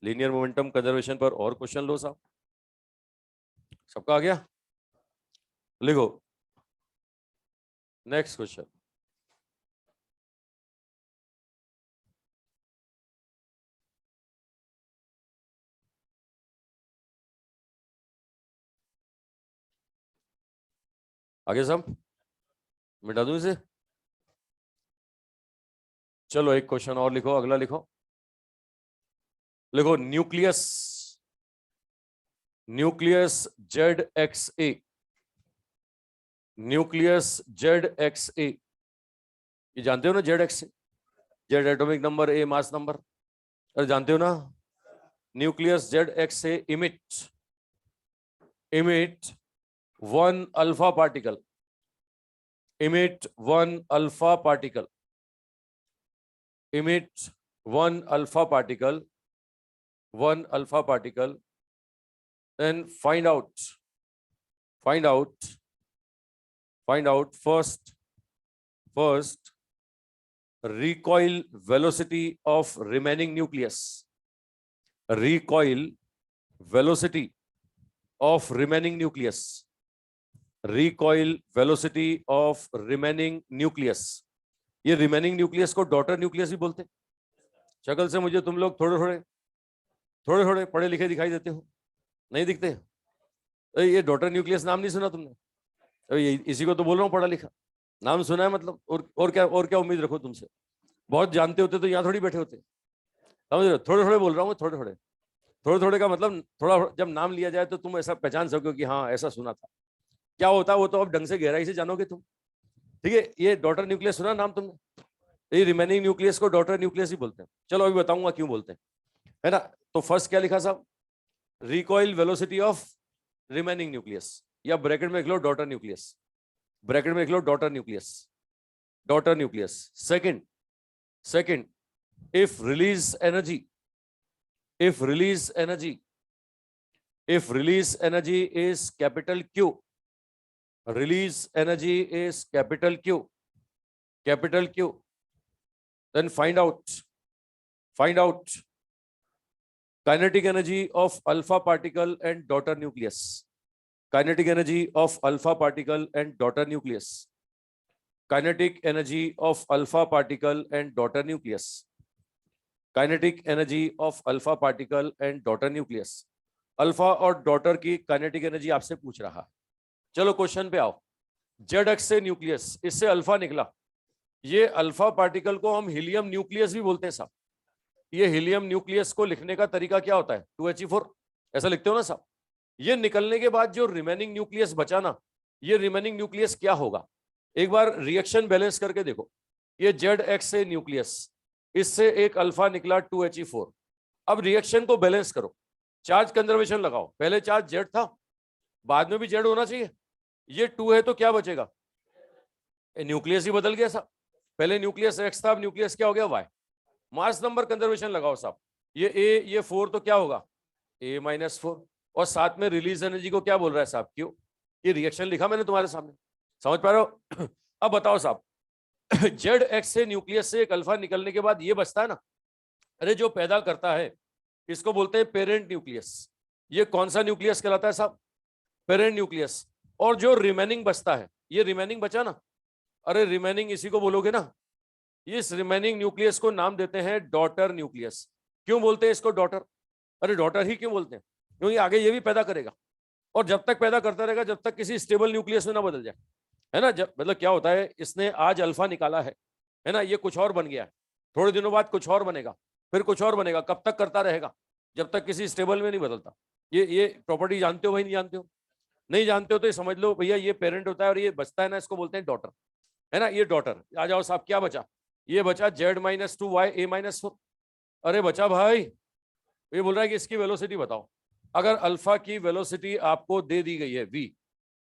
लीनियर मोमेंटम कंजर्वेशन पर और क्वेश्चन लो साहब। सबका आ गया? लिखो नेक्स्ट क्वेश्चन। आगे साहब, मिटा दूं इसे? चलो एक क्वेश्चन और लिखो, अगला लिखो। लिखो nucleus, nucleus ZXA, nucleus ZXA, ये जानते हो ना ZXA? जेड एटॉमिक नंबर, ए मास नंबर, अरे जानते हो ना? Nucleus ZXA emit one alpha particle, emit one alpha particle, emit one alpha particle, one alpha particle, then find out first recoil velocity of remaining nucleus, recoil velocity of remaining nucleus, recoil velocity of remaining nucleus। ये remaining nucleus को daughter nucleus भी बोलते हैं। शक्ल से मुझे तुम लोग थोड़े थोड़े पढ़े लिखे दिखाई देते हो, नहीं दिखते? ये डॉटर न्यूक्लियस नाम नहीं सुना तुमने? इसी को तो बोल रहा हूँ पढ़ा लिखा, नाम सुना है मतलब, और क्या उम्मीद रखो तुमसे? बहुत जानते होते तो यहाँ थोड़ी बैठे होते। समझ रहे हो? थोड़े थोड़े बोल रहा हूँ, थोड़े थोड़े का मतलब थोड़ा, जब नाम लिया जाए तो तुम ऐसा पहचान सको कि हाँ ऐसा सुना था। क्या होता है वो तो अब ढंग से गहराई से जानोगे तुम, ठीक है? ये डॉटर न्यूक्लियस सुना नाम तुमने? ये रिमेनिंग न्यूक्लियस को डॉटर न्यूक्लियस ही बोलते हैं। चलो अभी बताऊंगा क्यों बोलते हैं, है ना? तो फर्स्ट क्या लिखा साहब, recoil velocity of remaining nucleus, या ब्रैकेट में लिख लो डॉटर न्यूक्लियस, ब्रैकेट में लिख लो daughter nucleus, daughter nucleus. Second if release energy, if release energy is capital Q, release energy is capital Q, then find out kinetic energy of alpha particle and daughter nucleus, kinetic energy of alpha particle and daughter nucleus, kinetic energy of alpha particle and daughter nucleus, kinetic energy of alpha particle and daughter nucleus. Alpha और daughter की kinetic energy आपसे पूछ रहा है। चलो question पे आओ। Z x से न्यूक्लियस, इससे अल्फा निकला। ये अल्फा पार्टिकल को हम हीलियम न्यूक्लियस भी बोलते हैं साहब। ये हीलियम न्यूक्लियस को लिखने का तरीका क्या होता है? 2He4, ऐसा लिखते हो ना साहब। ये निकलने के बाद जो रिमेनिंग न्यूक्लियस बचा ना, ये रिमेनिंग न्यूक्लियस क्या होगा? एक बार रिएक्शन बैलेंस करके देखो। ये जेड एक्स से न्यूक्लियस, इससे एक अल्फा निकला 2He4। अब रिएक्शन को बैलेंस करो, चार्ज कंजर्वेशन लगाओ। पहले चार्ज जेड था, बाद में भी जेड होना चाहिए। ये 2 है तो क्या बचेगा? न्यूक्लियस ही बदल गया साहब। पहले न्यूक्लियस एक्स था, अब न्यूक्लियस क्या हो गया? वाई। मास नंबर कंजर्वेशन लगाओ साहब। ये ए, ये 4 तो क्या होगा? A-4। और साथ में रिलीज एनर्जी को क्या बोल रहा है साहब? क्यों? ये रिएक्शन लिखा मैंने तुम्हारे सामने, समझ पा रहे हो? अब बताओ साहब, जेड एक्स से न्यूक्लियस से एक अल्फा निकलने के बाद ये बचता है ना, अरे जो पैदा करता है इसको बोलते हैं पेरेंट न्यूक्लियस। ये कौन सा न्यूक्लियस कहलाता है साहब? Parent nucleus. और जो रिमेनिंग बचता है, ये रिमेनिंग बचा ना, अरे रिमेनिंग इसी को बोलोगे ना। इस रिमेनिंग न्यूक्लियस को नाम देते हैं डॉटर न्यूक्लियस। क्यों बोलते हैं इसको डॉटर? अरे डॉटर ही क्यों बोलते हैं? क्योंकि आगे ये भी पैदा करेगा, और जब तक पैदा करता रहेगा जब तक किसी स्टेबल न्यूक्लियस में ना बदल जाए, है ना। जब मतलब क्या होता है, इसने आज अल्फा निकाला है ना, ये कुछ और बन गया है, थोड़े दिनों बाद कुछ और बनेगा, फिर कुछ और बनेगा। कब तक करता रहेगा? जब तक किसी स्टेबल में नहीं बदलता। ये प्रॉपर्टी जानते हो भाई? नहीं जानते हो? नहीं जानते हो तो ये समझ लो भैया, ये पेरेंट होता है और ये बचता है ना, इसको बोलते हैं डॉटर, है ना। ये डॉटर। आ जाओ साहब, क्या बचा? ये बचा Z-2Y A-4। अरे बचा भाई। ये बोल रहा है कि इसकी वेलोसिटी बताओ। अगर अल्फा की वेलोसिटी आपको दे दी गई है v,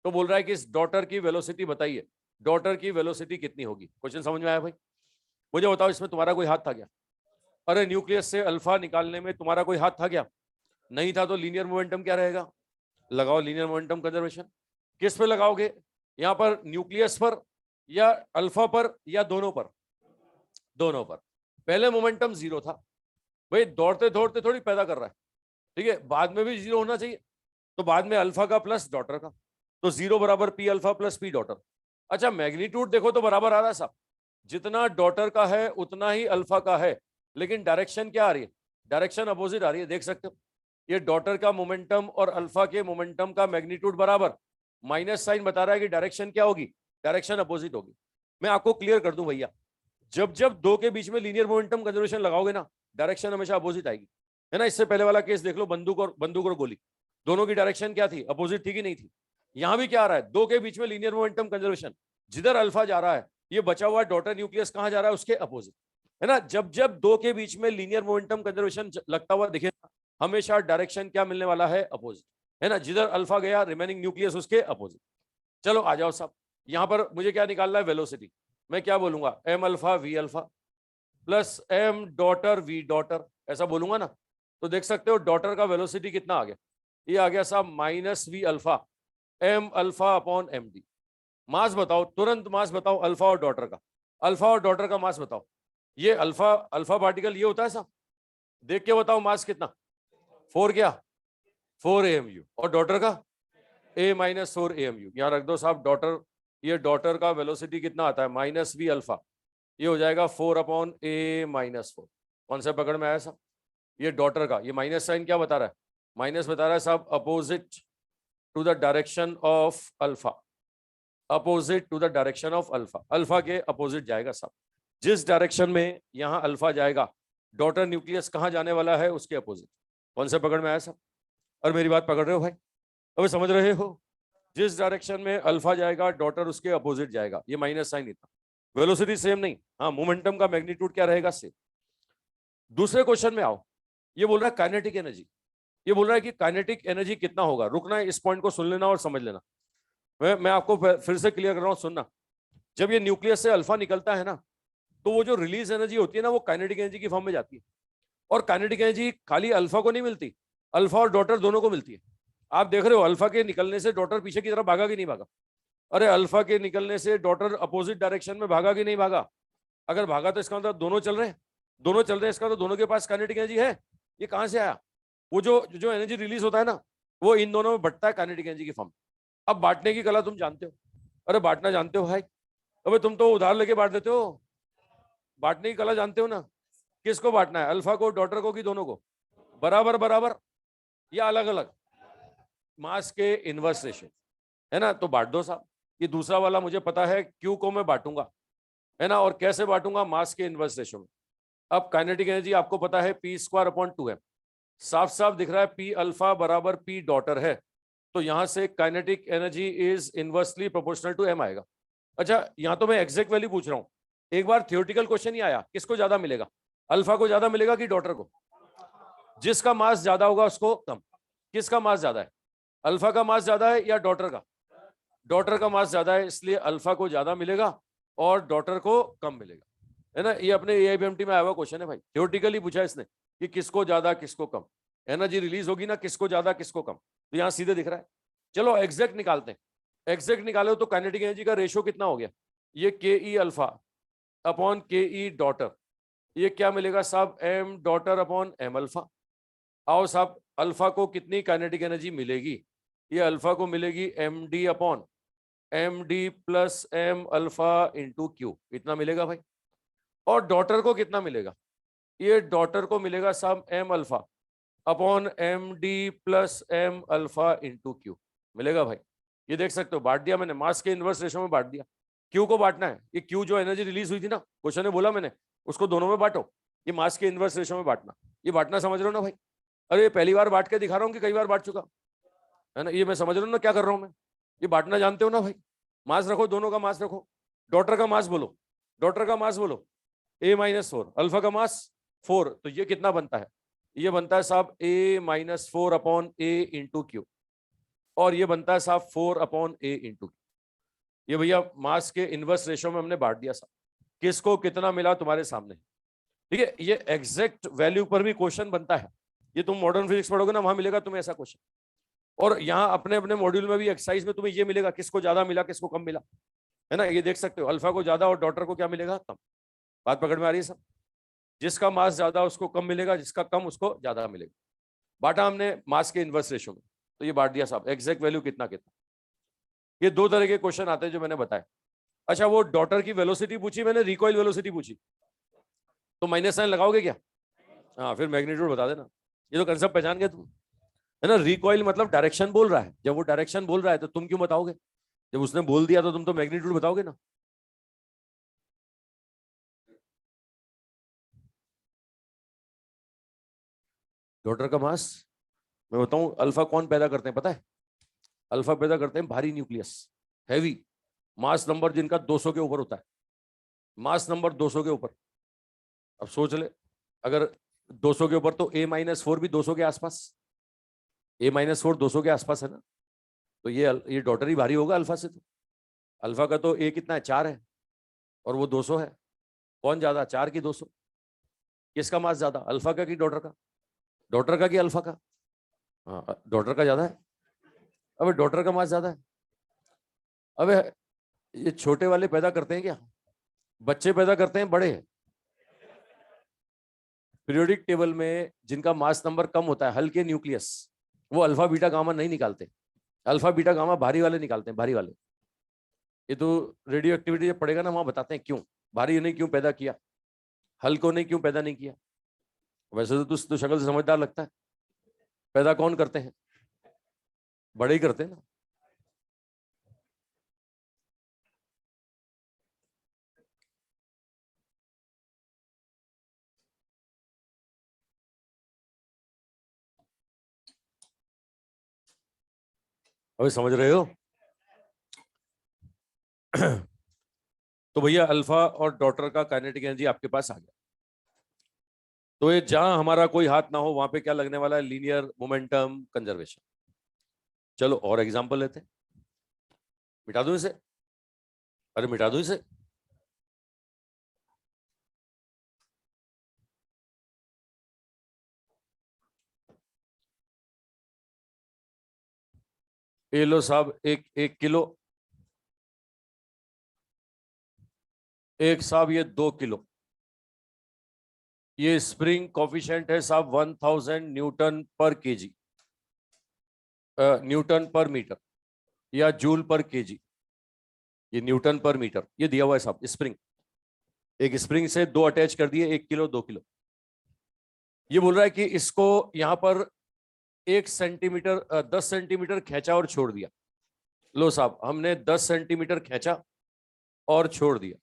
तो बोल रहा है कि इस डॉटर की वेलोसिटी बताइए, डॉटर की वेलोसिटी कितनी होगी। क्वेश्चन समझ में आया भाई? मुझे बताओ, इसमें तुम्हारा कोई हाथ था क्या? अरे न्यूक्लियस से अल्फा निकालने में तुम्हारा कोई हाथ था क्या? नहीं था। तो लीनियर मोमेंटम क्या रहेगा? लगाओ लीनियर मोमेंटम कंजर्वेशन। किस पे लगाओगे? यहां पर न्यूक्लियस पर, या अल्फा पर, या दोनों पर? दोनों पर। पहले मोमेंटम 0 था भाई, दौड़ते दौड़ते थोड़ी पैदा कर रहा है, ठीक है। बाद में भी 0 होना चाहिए, तो बाद में अल्फा का प्लस डॉटर का, तो 0 बराबर P alpha plus P daughter. अच्छा मैग्नीट्यूड देखो तो बराबर आ रहा है साहब, जितना डॉटर का है उतना ही अल्फा का है, लेकिन डायरेक्शन क्या आ रही है? डायरेक्शन अपोजिट आ रही है, देख सकते हो। ये डॉटर का मोमेंटम और अल्फा के मोमेंटम का मैग्नीट्यूड बराबर, माइनस साइन बता रहा है कि डायरेक्शन क्या होगी? डायरेक्शन अपोजिट होगी। मैं आपको क्लियर कर दूं भैया, जब जब दो के बीच में लीनियर मोमेंटम कंजर्वेशन लगाओगे ना, डायरेक्शन हमेशा अपोजिट आएगी, है ना। इससे पहले वाला केस देख लो, बंदूक और गोली, दोनों की डायरेक्शन क्या थी? अपोजिट थी कि नहीं थी? यहां भी क्या आ रहा है? दो के बीच में लीनियर मोमेंटम कंजर्वेशन, जिधर अल्फा जा रहा है, ये बचा हुआ डॉटर न्यूक्लियस कहां जा रहा है? उसके अपोजिट, है ना। जब जब दो के बीच में लीनियर मोमेंटम कंजर्वेशन लगता हुआ दिखे, हमेशा डायरेक्शन क्या मिलने वाला है? अपोजिट, है ना। जिधर अल्फा गया, रिमेनिंग न्यूक्लियस उसके अपोजिट। चलो आ जाओ साहब, यहां पर मुझे क्या निकालना है? वेलोसिटी। मैं क्या बोलूंगा? M alpha V alpha plus M daughter V daughter, ऐसा बोलूंगा ना। तो देख सकते हो डॉटर का वेलोसिटी कितना आ गया? ये आ गया साहब -v alpha M alpha upon M D. Mass बताओ, तुरंत मास बताओ अल्फा और डॉटर का। अल्फा और डॉटर का मास बताओ। ये अल्फा अल्फा पार्टिकल ये होता है साहब, देख के बताओ मास कितना? 4 क्या? 4 AMU। और डॉटर का A-4 AMU। यहाँ रख दो साहब डॉटर। ये डॉटर का वेलोसिटी कितना आता है? -v अल्फा, ये हो जाएगा 4 अपॉन A-4। कौन सा पकड़ में आया साहब? ये डॉटर का, ये माइनस साइन क्या बता रहा है? माइनस बता रहा है साहब opposite to the direction of alpha, opposite to the direction of alpha. Alpha के अपोजिट जाएगा साहब। जिस डायरेक्शन में यहाँ अल्फा जाएगा, डॉटर न्यूक्लियस कहाँ जाने वाला है? उसके अपोजिट। कौन सा पकड़ में आया साहब? और मेरी बात पकड़ रहे हो भाई? अभी समझ रहे हो? जिस डायरेक्शन में अल्फा जाएगा, डॉटर उसके अपोजिट जाएगा। ये माइनस साइन इतना, वेलोसिटी सेम नहीं, हाँ मोमेंटम का मैग्नीट्यूड क्या रहेगा? सेम। दूसरे क्वेश्चन में आओ। ये बोल रहा है काइनेटिक एनर्जी। ये बोल रहा है कि काइनेटिक एनर्जी कितना होगा। रुकना है, इस पॉइंट को सुन लेना और समझ लेना। मैं आपको फिर से क्लियर कर रहा हूं, सुनना। जब ये न्यूक्लियस से अल्फा निकलता है ना, तो वो जो रिलीज एनर्जी होती है ना, वो काइनेटिक एनर्जी की फॉर्म में जाती है। और काइनेटिक एनर्जी खाली अल्फा को नहीं मिलती, अल्फा और डॉटर दोनों को मिलती है। आप देख रहे हो अल्फा के निकलने से डॉटर पीछे की तरफ भागा कि नहीं भागा? अरे अल्फा के निकलने से डॉटर अपोजिट डायरेक्शन में भागा कि नहीं भागा? अगर भागा तो इसका मतलब दोनों चल रहे हैं, दोनों चल रहे हैं, इसका तो दोनों के पास काइनेटिक एनर्जी है। ये कहां से आया? वो जो जो एनर्जी रिलीज होता है ना, वो इन दोनों में बटता है काइनेटिक एनर्जी की फॉर्म। अब बांटने की कला तुम जानते हो? अरे बांटना जानते हो भाई? अबे तुम तो उधार लेके बांट देते हो। बांटने की कला जानते हो ना? किसको बांटना है, अल्फा को, डॉटर को, कि दोनों को? बराबर बराबर या अलग अलग? मास के इनवर्स रेशियो, है ना? तो बांट दो साहब। ये दूसरा वाला मुझे पता है, क्यू को मैं बांटूंगा, है ना? और कैसे बांटूंगा? मास के इनवर्स रेशियो में। अब काइनेटिक एनर्जी आपको पता है p² / 2m, साफ साफ दिख रहा है p अल्फा बराबर p डॉटर है, तो यहां से kinetic energy is inversely proportional to m आएगा। अच्छा, यहां तो मैं एग्जैक्ट वैल्यू पूछ रहा हूं, एक बार थियोरेटिकल क्वेश्चन ही आया, किसको ज्यादा मिलेगा, अल्फा को ज्यादा मिलेगा कि डॉटर को? जिसका मास ज्यादा होगा उसको कम। किसका मास ज्यादा है, अल्फा का मास ज्यादा है या डॉटर का? डॉटर का मास ज्यादा है, इसलिए अल्फा को ज्यादा मिलेगा और डॉटर को कम मिलेगा, है ना? ये अपने AIBMT में आया हुआ क्वेश्चन है भाई, थियोरेटिकली पूछा इसने कि किसको ज्यादा किसको कम एनर्जी रिलीज होगी ना, किसको ज्यादा किसको कम, तो यहाँ सीधे दिख रहा है। चलो एग्जैक्ट निकालते हैं, एग्जैक्ट निकालो तो काइनेटिक एनर्जी का रेशियो कितना हो गया, ये KE alpha upon KE daughter, ये क्या मिलेगा साहब, M daughter upon M alpha. आओ साहब, अल्फा को कितनी काइनेटिक एनर्जी मिलेगी, ये अल्फा को मिलेगी MD upon MD plus M alpha into Q, इतना मिलेगा भाई। और डॉटर को कितना मिलेगा, ये डॉटर को मिलेगा साहब M alpha upon MD plus M alpha into Q मिलेगा भाई। ये देख सकते हो, बांट दिया मैंने, मास के इनवर्स रेशो में बांट दिया। Q को बांटना है, ये Q जो एनर्जी रिलीज हुई थी ना, क्वेश्चन ने बोला मैंने, उसको दोनों में बांटो, ये मास के इनवर्स रेशो में बांटना, ये बांटना समझ रहे हो ना भाई? अरे ये पहली बार बांट के दिखा रहा हूँ कि कई बार बांट चुका, है ना? ये मैं समझ रहा हूँ ना क्या कर रहा हूँ मैं, ये बांटना जानते हो ना भाई? मास रखो, दोनों का मास रखो, डॉटर का मास बोलो, डॉटर का मास बोलो A-4, अल्फा का मास 4, तो ये कितना बनता है, ये बनता है साहब A-4 upon A into Q, और ये बनता है साहब 4 अपॉन A इंटू Q। ये भैया मास के इनवर्स रेशो में हमने बांट दिया साहब, किसको कितना मिला तुम्हारे सामने, ठीक है? ये एग्जैक्ट वैल्यू पर भी क्वेश्चन बनता है, ये तुम मॉडर्न फिजिक्स पढ़ोगे ना, वहां मिलेगा तुम्हें ऐसा क्वेश्चन। और यहाँ अपने अपने मॉड्यूल में भी एक्सरसाइज में तुम्हें ये मिलेगा, किसको ज्यादा मिला किसको कम मिला, है ना? ये देख सकते हो, अल्फा को ज्यादा और डॉटर को क्या मिलेगा, कम। बात पकड़ में आ रही है सब? जिसका मास ज्यादा उसको कम मिलेगा, जिसका कम उसको ज्यादा मिलेगा। बांटा हमने मास के इनवर्स रेशो में, तो ये बांट दिया साहब, एग्जैक्ट वैल्यू कितना कितना। ये दो तरह के क्वेश्चन आते हैं जो मैंने बताया। अच्छा, वो डॉटर की वेलोसिटी पूछी मैंने, रिकॉइल वेलोसिटी पूछी, तो माइनस साइन लगाओगे क्या? हाँ, फिर मैग्नीट्यूड बता देना, ये तो कंसेप्ट पहचान गए तुम, है ना? रिकॉइल मतलब डायरेक्शन बोल रहा है, जब वो डायरेक्शन बोल रहा है तो तुम क्यों बताओगे, जब उसने बोल दिया तो तुम तो मैग्नीट्यूड बताओगे ना। डॉटर का मास मैं बताऊं, अल्फा कौन पैदा करते हैं पता है? अल्फा पैदा करते हैं भारी न्यूक्लियस, हैवी, मास नंबर जिनका 200 के ऊपर होता है, मास नंबर 200 के ऊपर। अब सोच ले, अगर 200 के ऊपर तो A-4 भी 200 के आसपास, A-4 200 के आसपास है ना, तो ये डॉटर ही भारी होगा अल्फा से। तो अल्फा का तो A कितना है, 4 है, और वो 200 है, कौन ज्यादा, 4 की 200? किसका मास ज्यादा, अल्फा का कि डॉटर का? डॉटर का कि अल्फा का? हाँ, डॉटर का ज्यादा है। अबे डॉटर का मास ज्यादा है। अबे ये छोटे वाले पैदा करते हैं क्या, बच्चे पैदा करते हैं बड़े? पीरियोडिक टेबल में जिनका मास नंबर कम होता है, हल्के न्यूक्लियस, वो अल्फा बीटा गामा नहीं निकालते, अल्फा बीटा गामा भारी वाले निकालते हैं, भारी वाले। ये तो रेडियो एक्टिविटी जब पड़ेगा ना, वहां बताते हैं क्यों भारी नहीं क्यों पैदा किया, हल्को नहीं क्यों पैदा नहीं किया। वैसे तो तू शक्ल से समझदार लगता है, पैदा कौन करते हैं, बड़े ही करते हैं ना। अभी समझ रहे हो? तो भैया अल्फा और डॉटर का काइनेटिक एनर्जी आपके पास आ गया, तो ये जहां हमारा कोई हाथ ना हो वहां पे क्या लगने वाला है, लीनियर मोमेंटम कंजर्वेशन। चलो और एग्जांपल लेते हैं, मिटा दूं इसे, अरे मिटा दूं इसे, ये लो साहब, एक एक किलो, एक साहब ये 2 किलो, ये स्प्रिंग कॉफिशिएंट है साहब 1000 न्यूटन पर केजी, न्यूटन पर मीटर या जूल पर केजी, ये न्यूटन पर मीटर, ये दिया हुआ है साहब। स्प्रिंग, एक स्प्रिंग से दो अटैच कर दिए, 1 किलो 2 किलो, ये बोल रहा है कि इसको यहां पर 1 सेंटीमीटर 10 सेंटीमीटर खींचा और छोड़ दिया। लो साहब, हमने 10 सेंटीमीटर खींचा और छोड़ दिया।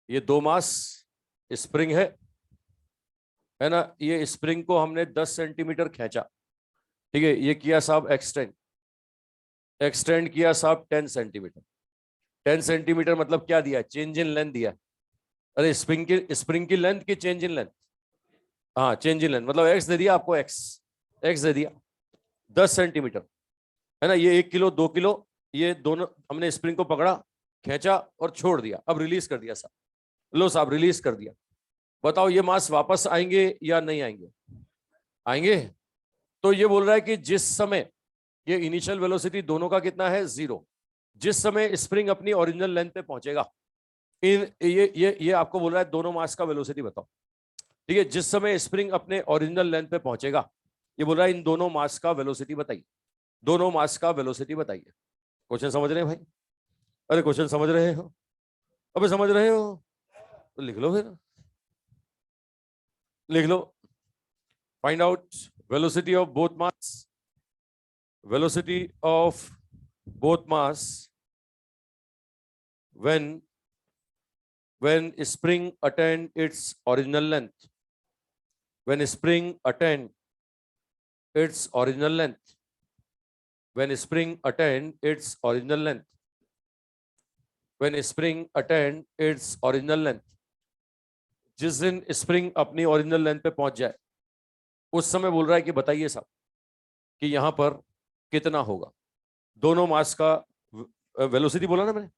ये 2 मास स्प्रिंग है ना। ये स्प्रिंग को हमने 10 सेंटीमीटर खींचा, ठीक है। ये किया साहब एक्सटेंड किया साहब 10 सेंटीमीटर। 10 सेंटीमीटर मतलब क्या दिया? चेंज इन लेंथ दिया। अरे स्प्रिंग की लेंथ की चेंज इन लेंथ? हाँ, चेंज इन लेंथ मतलब एक्स दे दिया आपको, एक्स दे दिया 10 सेंटीमीटर, है ना। ये 1 किलो 2 किलो, ये दोनों हमने स्प्रिंग को पकड़ा, खींचा और छोड़ दिया। अब रिलीज कर दिया साहब। लो साहब, रिलीज कर दिया। बताओ ये मास वापस आएंगे या नहीं आएंगे? आएंगे। तो ये बोल रहा है कि जिस समय ये इनिशियल वेलोसिटी दोनों का कितना है? 0। जिस समय स्प्रिंग अपनी ओरिजिनल लेंथ पे पहुंचेगा, इन ये आपको बोल रहा है दोनों मास का वेलोसिटी बताओ, ठीक है। जिस समय स्प्रिंग अपने ओरिजिनल लेंथ पे पहुंचेगा, ये बोल रहा है इन दोनों मास का वेलोसिटी बताइए। दोनों मास का वेलोसिटी बताइए। क्वेश्चन समझ रहे हैं भाई? अरे क्वेश्चन समझ रहे हो? अबे समझ रहे हो तो लिख लो, फिर लिख लो। Find out velocity of both mass. Velocity of both mass when spring attain its original length. When spring attain its original length. When spring attain its original length. When spring attain its original length. जिस दिन spring अपनी original length पे पहुंच जाए, उस समय बोल रहा है कि बताइए साहब कि यहां पर कितना होगा। दोनों मास का वेलोसिटी बोला ना मैंने?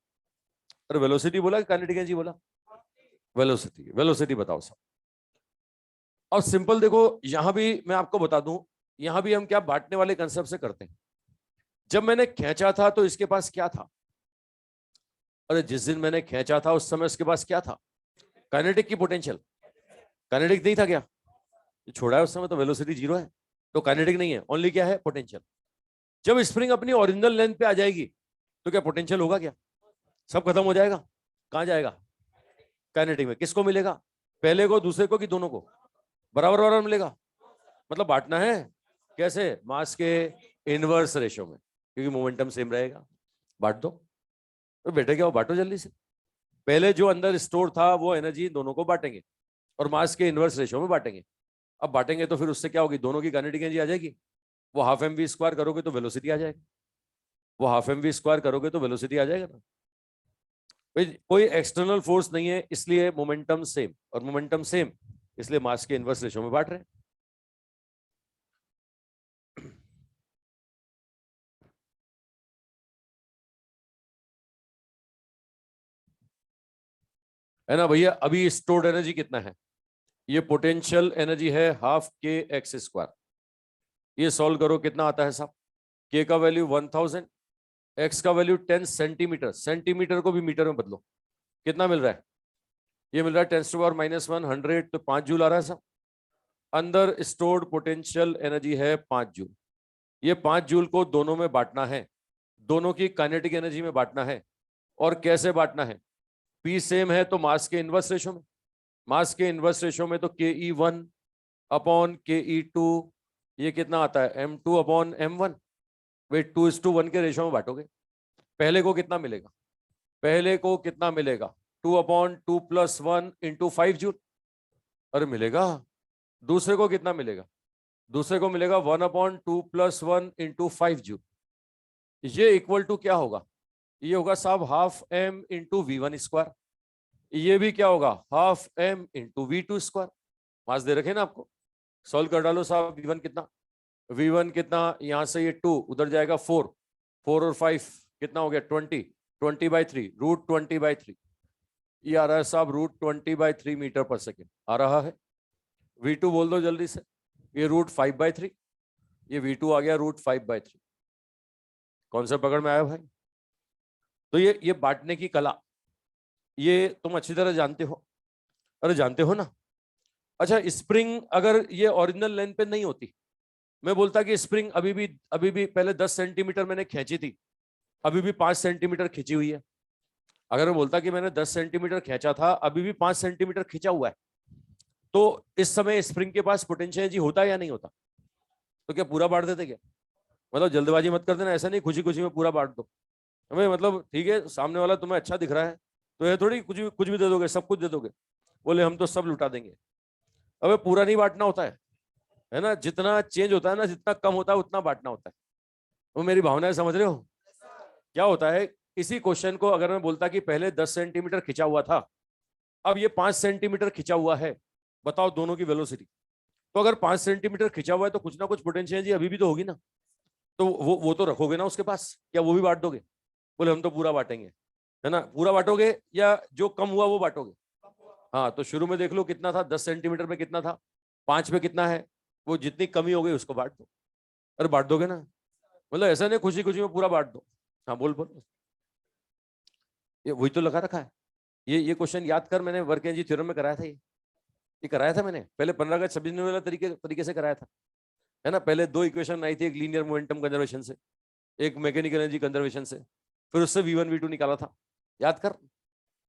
अरे वेलोसिटी बोला कि काइनेटिक एनर्जी बोला? वेलोसिटी बताओ साहब। और सिंपल देखो, यहां भी मैं आपको बता दूं, यहां भी हम क्या बांटने वाले कंसेप्ट से करते हैं। जब मैंने खींचा था तो इसके पास क्या था? अरे जिस दिन मैंने खींचा था उस समय उसके पास क्या था? काइनेटिक की पोटेंशियल। काइनेटिक नहीं था क्या? छोड़ा है उस समय तो वेलोसिटी 0 है, तो काइनेटिक नहीं है, ओनली क्या है? पोटेंशियल। जब स्प्रिंग अपनी ओरिजिनल लेंथ पे आ जाएगी तो क्या पोटेंशियल होगा? क्या सब खत्म हो जाएगा? कहां जाएगा? काइनेटिक में। किसको मिलेगा? पहले को, दूसरे को, कि दोनों को? बराबर बराबर मिलेगा। मतलब बांटना है कैसे? मास के इनवर्स रेशियो में, क्योंकि मोमेंटम सेम रहेगा। बांट दो तो बेटे, क्या हो, बांटो जल्दी से। पहले जो अंदर स्टोर था वो एनर्जी दोनों को बांटेंगे और मास के इनवर्स रेशियो में बांटेंगे। अब बांटेंगे तो फिर उससे क्या होगी? दोनों की काइनेटिक एनर्जी आ जाएगी। वो हाफ एम वी स्क्वायर करोगे तो वेलोसिटी आ जाएगा। वो हाफ एम वी स्क्वायर करोगे तो वेलोसिटी आ जाएगा ना। भाई कोई एक्सटर्नल फोर्स नहीं है, इसलिए मोमेंटम सेम, और मोमेंटम सेम इसलिए मास के इनवर्स रेशियो में बांट रहे हैं। है ना भैया? अभी स्टोर्ड एनर्जी कितना है? ये पोटेंशियल एनर्जी है हाफ के एक्स स्क्वायर। ये सॉल्व करो, कितना आता है साहब? के का वैल्यू 1000, एक्स का वैल्यू 10 सेंटीमीटर। सेंटीमीटर को भी मीटर में बदलो, कितना मिल रहा है? ये मिल रहा है 10⁻⁻1 100, तो 5 जूल आ रहा है साहब। अंदर स्टोर्ड पोटेंशियल एनर्जी है 5 जूल। ये 5 जूल को दोनों में बांटना है, दोनों की काइनेटिक एनर्जी में बांटना है। और कैसे बांटना है? पी सेम है तो मास के इनवर्स रेशो में। मास के इनवर्स रेशो में तो ke1 अपॉन ke2, ये कितना आता है? m2 upon m1। वे 2:1 के रेशो में बांटोगे। पहले को कितना मिलेगा? पहले को कितना मिलेगा? 2/2 + 1 × 5 जूल। अरे मिलेगा। दूसरे को कितना मिलेगा? दूसरे को मिलेगा 1/2 + 1 × 5 जूल। ये इक्वल टू क्या होगा? ये होगा साहब हाफ m × v1²। ये भी क्या होगा? Half m × v2²। मास दे रखे ना आपको, सॉल्व कर डालो साहब। v1 कितना? v1 कितना? यहां से ये 2 उधर जाएगा 4, 4 और 5 कितना हो गया? 20, 20/3 √20/3। ये आ रहा है साहब √20/3 मीटर पर सेकेंड आ रहा है। v2 बोल दो जल्दी से। ये √5/3, ये v2 आ गया √5/3। कौन सा पकड़ में आया भाई? तो ये बांटने की कला, ये तुम अच्छी तरह जानते हो। अरे जानते हो ना। अच्छा, स्प्रिंग अगर ये ओरिजिनल लेंथ पे नहीं होती, मैं बोलता कि स्प्रिंग अभी भी पहले 10 सेंटीमीटर मैंने खींची थी, अभी भी 5 सेंटीमीटर खींची हुई है। अगर मैं बोलता कि मैंने 10 सेंटीमीटर खींचा था, अभी भी 5 सेंटीमीटर खींचा हुआ है, तो इस समय स्प्रिंग के पास पोटेंशियल एनर्जी होता है या नहीं होता? तो क्या पूरा बांट देते क्या? मतलब जल्दबाजी मत कर देना, ऐसा नहीं खुशी खुशी में पूरा बांट दो हमें। मतलब ठीक है, सामने वाला तुम्हें अच्छा दिख रहा है तो ये थोड़ी कुछ भी दे दोगे, सब कुछ दे दोगे, बोले हम तो सब लुटा देंगे। अबे पूरा नहीं बांटना होता है ना? जितना चेंज होता है ना, जितना कम होता है उतना बांटना होता है। वो मेरी भावनाएं समझ रहे हो? क्या होता है, इसी क्वेश्चन को अगर मैं बोलता कि पहले 10 सेंटीमीटर खिंचा हुआ था, अब ये 5 सेंटीमीटर खिंचा हुआ है, बताओ दोनों की वेलोसिटी। तो अगर 5 सेंटीमीटर खिंचा हुआ है तो कुछ ना कुछ पोटेंशियल एनर्जी अभी भी तो होगी ना। तो वो तो रखोगे ना उसके पास, क्या वो भी बांट दोगे? बोले हम तो पूरा बांटेंगे, है ना? पूरा बांटोगे या जो कम हुआ वो बांटोगे? हाँ, तो शुरू में देख लो कितना था, 10 सेंटीमीटर में कितना था, 5 में कितना है, वो जितनी कमी हो गई उसको बांट दो। अरे बांट दोगे ना? मतलब ऐसा नहीं खुशी खुशी में पूरा बांट दो। हाँ बोल बोल। ये वही तो लगा रखा है। ये क्वेश्चन याद कर, मैंने वर्क एनर्जी थ्योरम में कराया था। ये कराया था मैंने पहले 15 अगस्त 26 जनवरी वाला तरीके से कराया था, है ना? पहले 2 इक्वेशन आई थी, एक लीनियर मोमेंटम कंजर्वेशन से, एक मैकेनिकल एनर्जी कंजर्वेशन से, फिर उससे V1 V2 निकाला था। याद कर,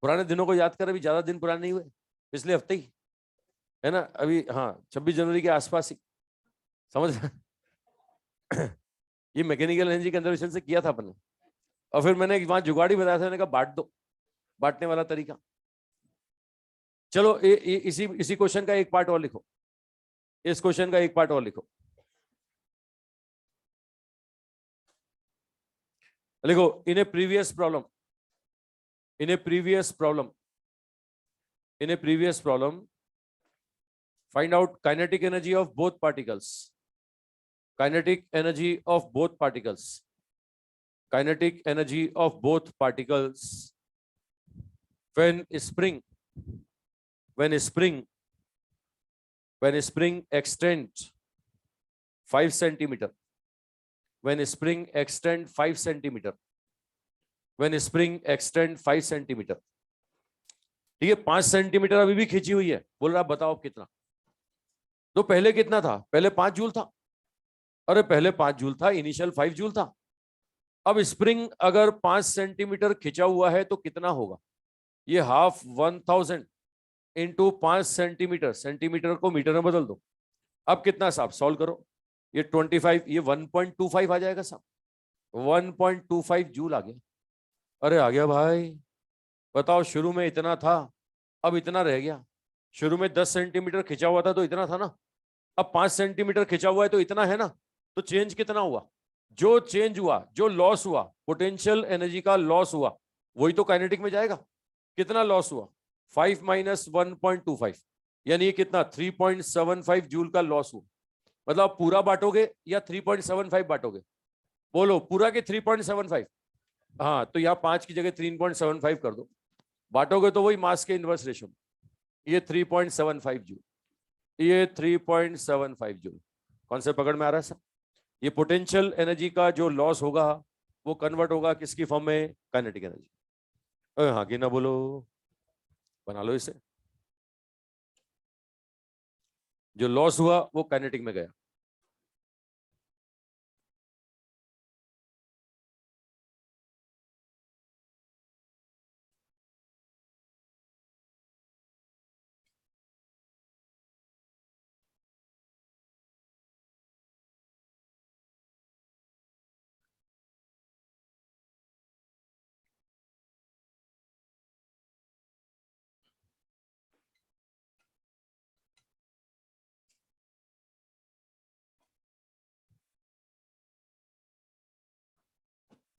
पुराने दिनों को याद कर, अभी ज्यादा दिन पुराने नहीं हुए, पिछले हफ्ते ही, है ना? अभी हाँ 26 जनवरी के आसपास ही, समझ ये मैकेनिकल एनर्जी कंजर्वेशन से किया था अपन ने। और फिर मैंने वहां जुगाड़ ही बताया था, मैंने कहा बांट दो, बांटने वाला तरीका। चलो इसी क्वेश्चन का एक पार्ट और लिखो, इस क्वेश्चन का एक पार्ट और लिखो। लिखो, in a previous problem, in a previous problem, in a previous problem, find out kinetic energy of both particles, kinetic energy of both particles, kinetic energy of both particles when spring, when spring, when spring extends 5 centimeter, when spring extend 5 centimeter, when spring extend 5 centimeter। ठीक है, 5 centimetre अभी भी खींची हुई है, बोल रहा बताओ कितना। तो पहले कितना था? पहले 5 जूल था। अरे पहले 5 जूल था, इनिशियल 5 जूल था। अब स्प्रिंग अगर 5 सेंटीमीटर खिंचा हुआ है तो कितना होगा? ये हाफ 1000 इंटू 5 सेंटीमीटर, सेंटीमीटर को मीटर में बदल दो। अब कितना साहब सॉल्व करो, ये 25, ये 1.25 आ जाएगा साहब, 1.25 जूल आ गया। अरे आ गया भाई। बताओ, शुरू में इतना था, अब इतना रह गया। शुरू में 10 सेंटीमीटर खिंचा हुआ था तो इतना था ना, अब 5 सेंटीमीटर खिंचा हुआ है तो इतना है ना। तो चेंज कितना हुआ? जो चेंज हुआ, जो लॉस हुआ, पोटेंशियल एनर्जी का लॉस हुआ, वही तो काइनेटिक में जाएगा। कितना लॉस हुआ? 5 माइनस 1.25, यानी कितना? 3.75 जूल का लॉस हुआ। मतलब पूरा बांटोगे या 3.75 बांटोगे? बोलो पूरा के 3.75। हाँ, तो यहाँ 5 की जगह 3.75 कर दो, बांटोगे तो वही मास के इनवर्स रेशो। ये 3.75 जूल, ये 3.75 जूल। कौन से पकड़ में आ रहा है सर? ये पोटेंशियल एनर्जी का जो लॉस होगा वो कन्वर्ट होगा किसकी फॉर्म में? Kinetic energy. हाँ कि ना बोलो, बना लो इसे। जो लॉस हुआ वो काइनेटिक में गया।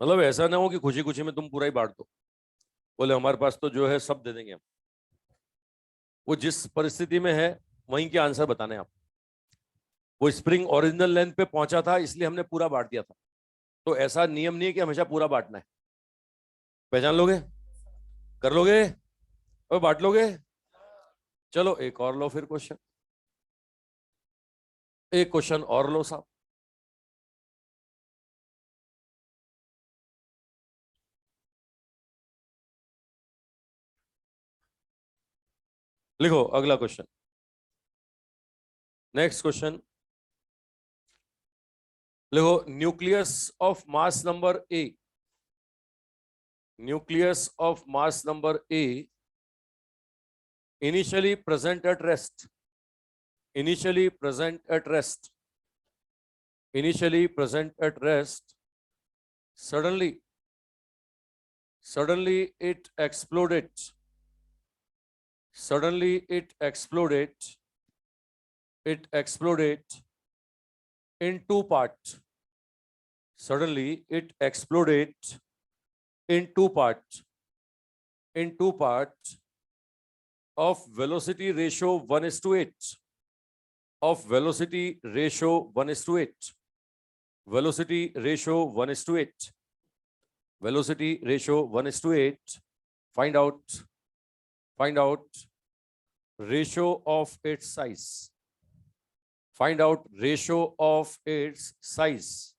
मतलब ऐसा ना हो कि खुशी खुशी में तुम पूरा ही बांट दो, बोले हमारे पास तो जो है सब दे देंगे हम। वो जिस परिस्थिति में है वहीं के आंसर बताने आप। वो स्प्रिंग ओरिजिनल लेंथ पे पहुंचा था इसलिए हमने पूरा बांट दिया था। तो ऐसा नियम नहीं है कि हमेशा पूरा बांटना है। पहचान लोगे? कर लोगे और बांट लोगे? चलो एक और लो फिर क्वेश्चन, एक क्वेश्चन और लो साहब। लिखो अगला क्वेश्चन, नेक्स्ट क्वेश्चन। लिखो, nucleus of mass number A, nucleus of mass number A initially present at rest, initially present at rest, initially present at rest, suddenly it exploded, suddenly it exploded in two parts, suddenly it exploded in two parts, of velocity ratio 1:8, of velocity ratio 1:8, velocity ratio 1:8, velocity ratio 1:8. Find out ratio of its size, find out ratio of its size,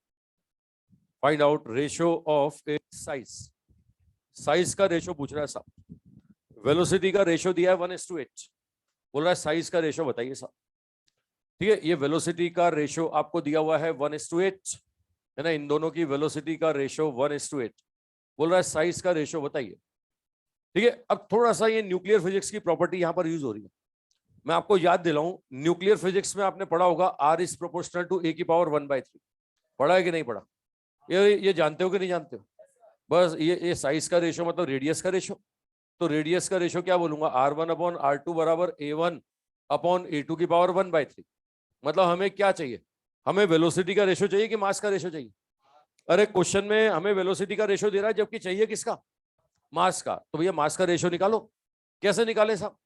find out ratio of its size. Size का ratio पूछ रहा है साहब, velocity का ratio दिया है 1:8, बोल रहा है साइज का रेशो बताइए साहब। ठीक है, ये वेलोसिटी का रेशो आपको दिया हुआ है 1:8, है ना, इन दोनों की वेलोसिटी का रेशो 1:8, बोल रहा है साइज का रेशो बताइए। ठीक है, अब थोड़ा सा ये न्यूक्लियर फिजिक्स की प्रॉपर्टी यहां पर यूज हो रही है, मैं आपको याद दिलाऊं, न्यूक्लियर फिजिक्स में आपने पढ़ा होगा आर इज प्रोपोर्शनल टू ए की पावर 1/3, पढ़ा है कि नहीं पढ़ा? ये जानते हो कि नहीं जानते हो? बस ये साइज का रेशो मतलब रेडियस का रेशो, तो रेडियस का रेशो क्या बोलूंगा, R1/R2 बराबर A1/A2 की पावर 1/3। मतलब हमें क्या चाहिए, हमें वेलोसिटी का रेशो चाहिए कि मास का रेशो चाहिए? अरे क्वेश्चन में हमें वेलोसिटी का रेशो दे रहा है, जबकि चाहिए किसका, मास का। तो भैया मास का रेशो निकालो। कैसे निकाले साहब?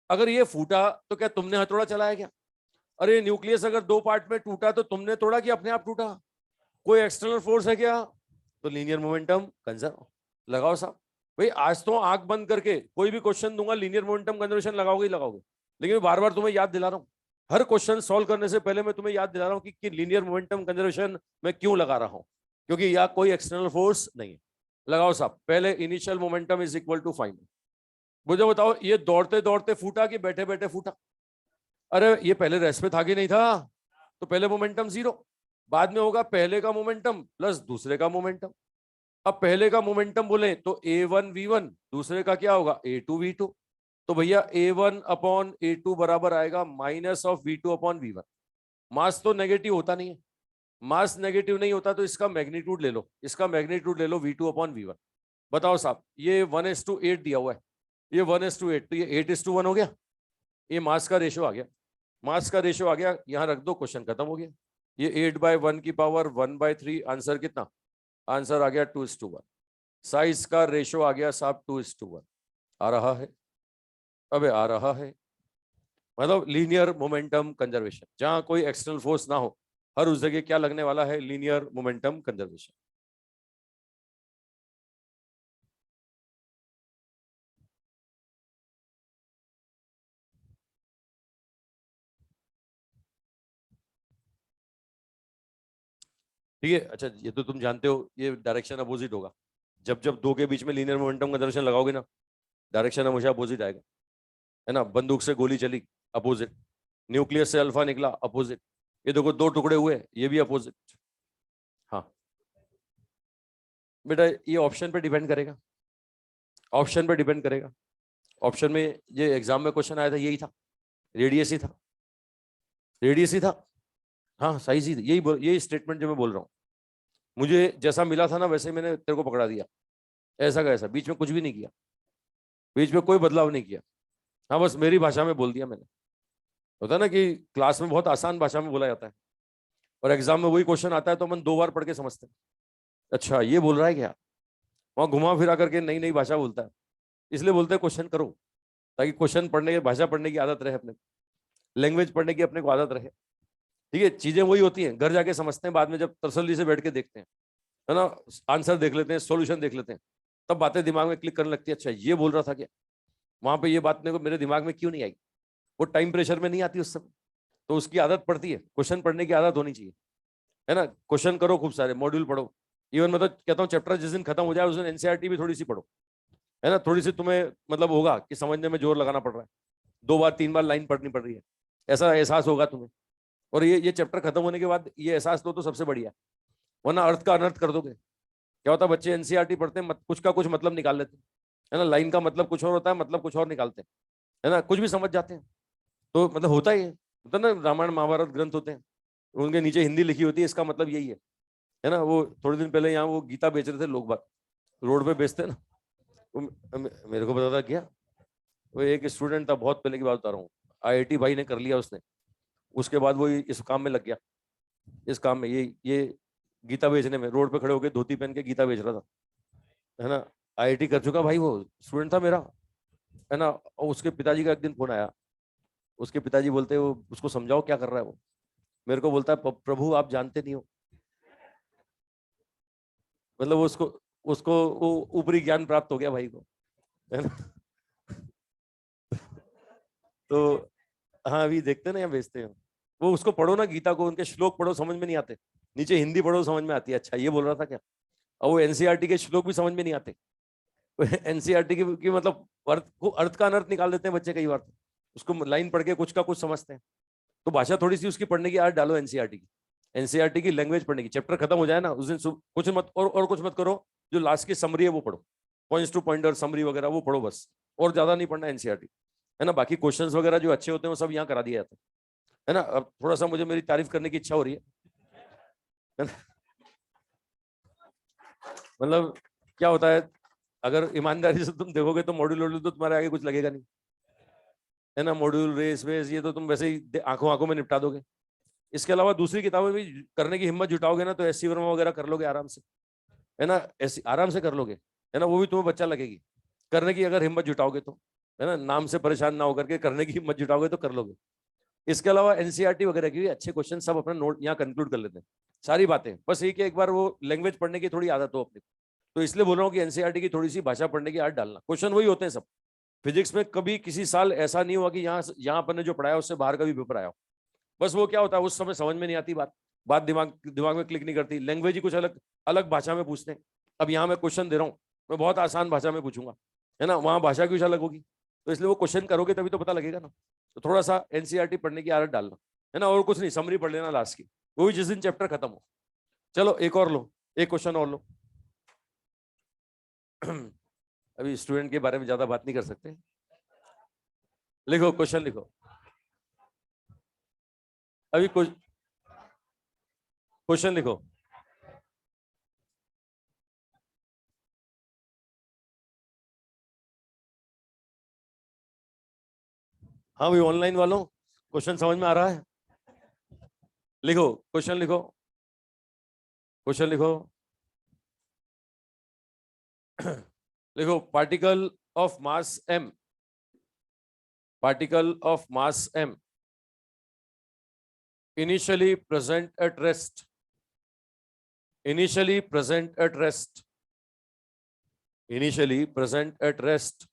अगर ये फूटा तो क्या तुमने हथौड़ा चलाया क्या? अरे न्यूक्लियस अगर दो पार्ट में टूटा तो तुमने तोड़ा कि अपने आप टूटा? कोई एक्सटर्नल फोर्स है क्या? तो लीनियर मोमेंटम कंजर्व लगाओ साहब। भाई आज तो आंख बंद करके कोई भी क्वेश्चन दूंगा, लीनियर मोमेंटम कंजर्वेशन लगाओगे ही लगाओगे, लेकिन बार बार तुम्हें याद दिला रहा हूं, हर क्वेश्चन सॉल्व करने से पहले मैं तुम्हें याद दिला रहा हूं कि लीनियर मोमेंटम कंजर्वेशन मैं क्यों लगा रहा हूं, क्योंकि यह कोई एक्सटर्नल फोर्स नहीं है। लगाओ साहब, पहले initial momentum is equal to final. मुझे बताओ, ये दौड़ते दौड़ते फूटा कि बैठे बैठे फूटा? अरे ये पहले रेस्ट पे था कि नहीं था? तो पहले मोमेंटम जीरो, बाद में होगा पहले का मोमेंटम प्लस दूसरे का मोमेंटम। अब पहले का मोमेंटम बोले तो A1V1, दूसरे का क्या होगा A2V2। तो भैया A1/A2 बराबर आएगा -V2/V1। मास तो नेगेटिव होता नहीं है, मास नेगेटिव नहीं होता तो इसका मैग्नीट्यूड ले लो, इसका मैग्नीट्यूड ले लो V2/V1। बताओ साहब, ये 1:8 दिया हुआ है, ये 1:8, तो ये 8:1 हो गया, ये मास का रेशो आ गया, मास का रेशो आ गया, यहां रख दो, क्वेश्चन खत्म हो गया। ये 8/1 की पावर 1/3, आंसर कितना? आंसर आ गया 2:1। साइज का रेशो आ गया साहब 2:1। आ रहा है, अबे आ रहा है, मतलब लीनियर मोमेंटम कंजर्वेशन, जहां कोई एक्सटर्नल फोर्स ना हो, हर उस जगह क्या लगने वाला है, लीनियर मोमेंटम कंजर्वेशन। ठीक है, अच्छा ये तो तुम जानते हो, ये डायरेक्शन अपोजिट होगा, जब जब दो के बीच में लीनियर मोमेंटम कंजर्वेशन लगाओगे ना, डायरेक्शन हमेशा अपोजिट आएगा, है ना। बंदूक से गोली चली, अपोजिट, न्यूक्लियस से अल्फा निकला, अपोजिट, ये देखो दो टुकड़े हुए, ये भी अपोजिट। हाँ बेटा, ये ऑप्शन पे डिपेंड करेगा, ऑप्शन पे डिपेंड करेगा। ऑप्शन में ये एग्जाम में क्वेश्चन आया था, यही था, रेडियस ही था, रेडियस ही था। हाँ साइज ही, यही स्टेटमेंट जो मैं बोल रहा हूँ, मुझे जैसा मिला था ना वैसे मैंने तेरे को पकड़ा दिया, ऐसा का ऐसा, बीच में कुछ भी नहीं किया, बीच में कोई बदलाव नहीं किया। हाँ बस मेरी भाषा में बोल दिया मैंने। होता है ना कि क्लास में बहुत आसान भाषा में बोला जाता है, और एग्जाम में वही क्वेश्चन आता है तो हम 2 बार पढ़ के समझते हैं, अच्छा ये बोल रहा है क्या, वहां घुमा फिरा करके नई नई भाषा बोलता है। इसलिए बोलते हैं क्वेश्चन करो, ताकि क्वेश्चन पढ़ने की, भाषा पढ़ने की आदत रहे, अपने लैंग्वेज पढ़ने की अपने को आदत रहे। ठीक है, चीजें वही होती हैं, घर जाके समझते हैं, बाद में जब तसल्ली से बैठ के देखते हैं, है ना, आंसर देख लेते हैं, सॉल्यूशन देख लेते हैं, तब बातें दिमाग में क्लिक करने लगती है, अच्छा ये बोल रहा था क्या, वहां पे ये बात मेरे दिमाग में क्यों नहीं आई? वो टाइम प्रेशर में नहीं आती उस समय, तो उसकी आदत पड़ती है, क्वेश्चन पढ़ने की आदत होनी चाहिए, है ना। क्वेश्चन करो, खूब सारे मॉड्यूल पढ़ो, इवन मैं तो कहता हूँ चैप्टर जिस दिन खत्म हो जाए उस दिन एनसीईआरटी भी थोड़ी सी पढ़ो, है ना, थोड़ी सी तुम्हें मतलब होगा कि समझने में जोर लगाना पड़ रहा है, 2 बार 3 बार लाइन पढ़नी पड़ रही है, ऐसा एहसास होगा तुम्हें। और ये चैप्टर खत्म होने के बाद ये एहसास लो तो सबसे बढ़िया, वरना अर्थ का अनर्थ कर दोगे। क्या होता है, बच्चे एनसीईआरटी पढ़ते हैं, कुछ का कुछ मतलब निकाल लेते हैं, है ना, लाइन का मतलब कुछ और होता है, मतलब कुछ और निकालते हैं, है ना, कुछ भी समझ जाते हैं, तो मतलब होता ही है। होता ना, रामायण महाभारत ग्रंथ होते हैं, उनके नीचे हिंदी लिखी होती है, इसका मतलब यही है ना। वो थोड़े दिन पहले यहाँ वो गीता बेच रहे थे लोग बाग, रोड पे बेचते हैं ना। वो मेरे को पता था क्या, वो एक स्टूडेंट था, बहुत पहले की बात बता रहा हूँ, आईआईटी भाई ने कर लिया उसने, उसके बाद वो इस काम में लग गया, इस काम में, ये गीता बेचने में, रोड पे खड़े होकर धोती पहन के गीता बेच रहा था, है ना। आईआईटी कर चुका भाई, वो स्टूडेंट था मेरा, है ना। और उसके पिताजी का एक दिन फोन आया, उसके पिताजी बोलते वो उसको समझाओ क्या कर रहा है वो, मेरे को बोलता है प्रभु आप जानते नहीं हो, मतलब उसको उसको वो ऊपरी ज्ञान प्राप्त हो गया भाई को, है ना। तो हाँ, अभी देखते ना, यहाँ बेचते हैं, वो उसको पढ़ो ना गीता को, उनके श्लोक पढ़ो समझ में नहीं आते, नीचे हिंदी पढ़ो समझ में आती है, अच्छा ये बोल रहा था क्या। और वो एनसीईआरटी के श्लोक भी समझ में नहीं आते, एनसीईआरटी की मतलब अर्थ का अनर्थ निकाल देते हैं बच्चे कई बार तो, उसको लाइन पढ़ के कुछ का कुछ समझते हैं। तो भाषा थोड़ी सी उसकी पढ़ने की आदत डालो एनसीईआरटी की, एनसीईआरटी की लैंग्वेज पढ़ने की, चैप्टर खत्म हो जाए ना उस दिन कुछ मत और कुछ मत करो, जो लास्ट की समरी है वो पढ़ो, पॉइंट्स टू पॉइंटर समरी वगैरह वो पढ़ो बस, और ज्यादा नहीं पढ़ना एनसीईआरटी, है ना। बाकी क्वेश्चंस वगैरह जो अच्छे होते हैं वो सब यहाँ करा दिया जाता है ना। अब थोड़ा सा मुझे मेरी तारीफ करने की इच्छा हो रही है ना। मतलब क्या होता है, अगर ईमानदारी से तुम देखोगे तो मॉड्यूल वॉड्यूल तो तुम्हारे आगे कुछ लगेगा नहीं, है ना। मॉड्यूल रेस वेस ये तो तुम वैसे ही आंखों आंखों में निपटा दोगे। इसके अलावा दूसरी किताबें भी करने की हिम्मत जुटाओगे ना, तो एससी वर्मा वगैरह कर लोगे आराम से, है ना। ऐसी आराम से कर लोगे, है ना, वो भी तुम्हें बच्चा लगेगी, करने की अगर हिम्मत जुटाओगे तो, है ना, नाम से परेशान ना होकर के करने की हिम्मत जुटाओगे तो कर लोगे। इसके अलावा एनसीईआरटी वगैरह की भी अच्छे क्वेश्चन सब अपना नोट यहाँ कंक्लूड कर लेते हैं, सारी बातें, बस ये कि एक बार वो लैंग्वेज पढ़ने की थोड़ी आदत हो अपनी। तो इसलिए बोल रहा हूँ कि एनसीईआरटी की थोड़ी सी भाषा पढ़ने की आदत डालना, क्वेश्चन वही होते हैं सब। फिजिक्स में कभी किसी साल ऐसा नहीं हुआ कि यहाँ अपन ने जो पढ़ाया उससे बाहर का भी पेपर आया हो। बस वो क्या होता है, उस समय समझ में नहीं आती बात, बात दिमाग दिमाग में क्लिक नहीं करती, लैंग्वेज ही कुछ अलग अलग भाषा में पूछते हैं। अब यहाँ मैं क्वेश्चन दे रहा हूँ, मैं बहुत आसान भाषा में पूछूंगा, है ना, वहां भाषा कुछ अलग होगी, तो इसलिए वो क्वेश्चन करोगे तभी तो पता लगेगा ना। तो थोड़ा सा एनसीईआरटी पढ़ने की आदत डालना, है ना, और कुछ नहीं, समरी पढ़ लेना लास्ट की, वो भी जिस दिन चैप्टर खत्म हो। चलो एक और लो, एक क्वेश्चन और लो। अभी स्टूडेंट के बारे में ज्यादा बात नहीं कर सकते, लिखो क्वेश्चन लिखो, अभी कुछ क्वेश्चन लिखो। हाँ भाई, ऑनलाइन वालों, क्वेश्चन समझ में आ रहा है, लिखो क्वेश्चन लिखो, क्वेश्चन लिखो। लिखो, particle of mass m, particle of mass m initially present at rest, initially present at rest, initially present at rest,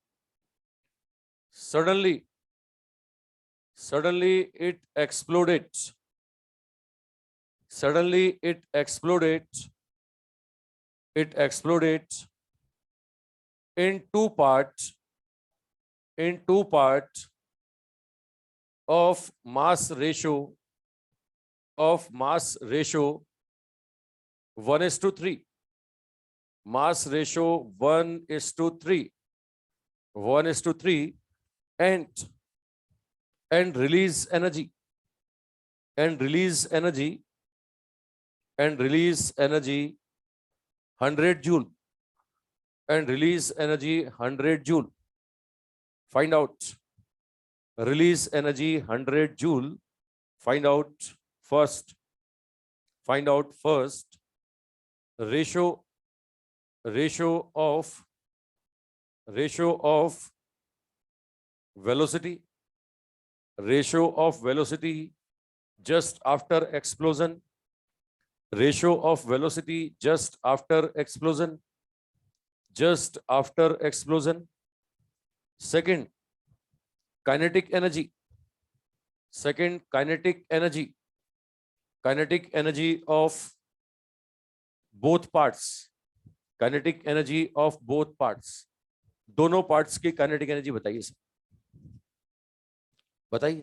suddenly, suddenly it exploded, suddenly it exploded, it exploded in two parts, in two parts of mass ratio, of mass ratio 1:3, mass ratio 1:3, 1:3, and and release energy, and release energy, and release energy 100 joule, and release energy 100 joule. Find out, release energy 100 joule. Find out first, find out first ratio, ratio of, ratio of velocity, ratio of velocity just after explosion, ratio of velocity just after explosion, just after explosion. Second, kinetic energy, second, kinetic energy, kinetic energy of both parts, kinetic energy of both parts, दोनों parts की kinetic energy बताइए sir, बताइए।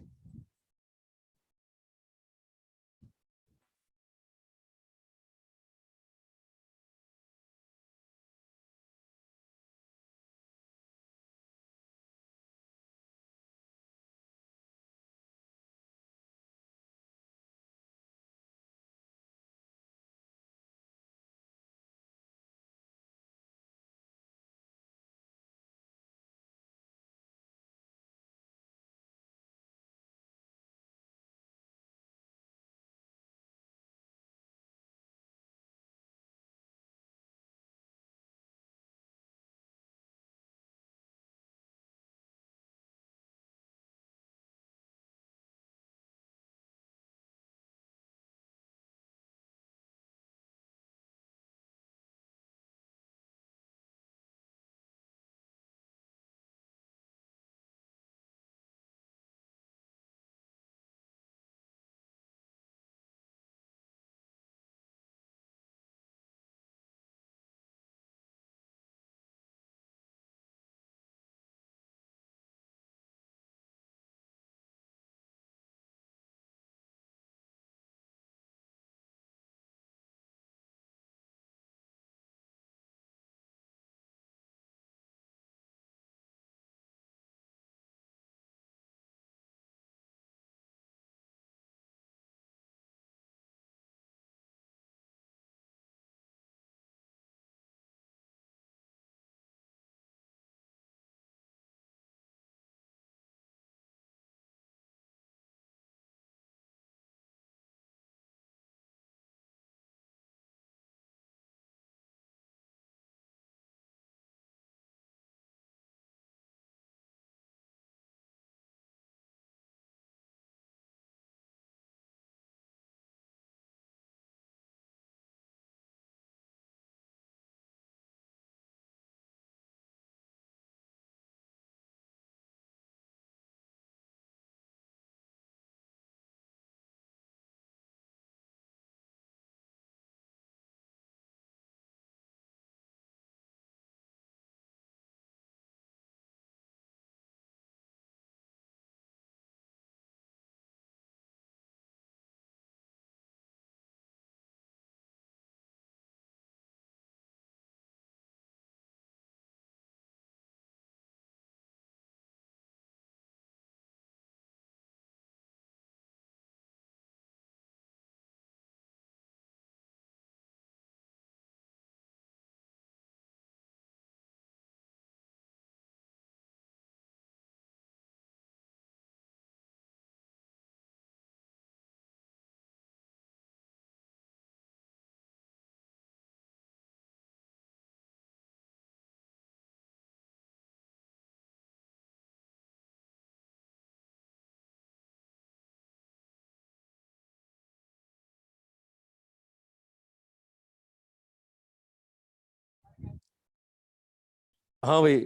हाँ भाई,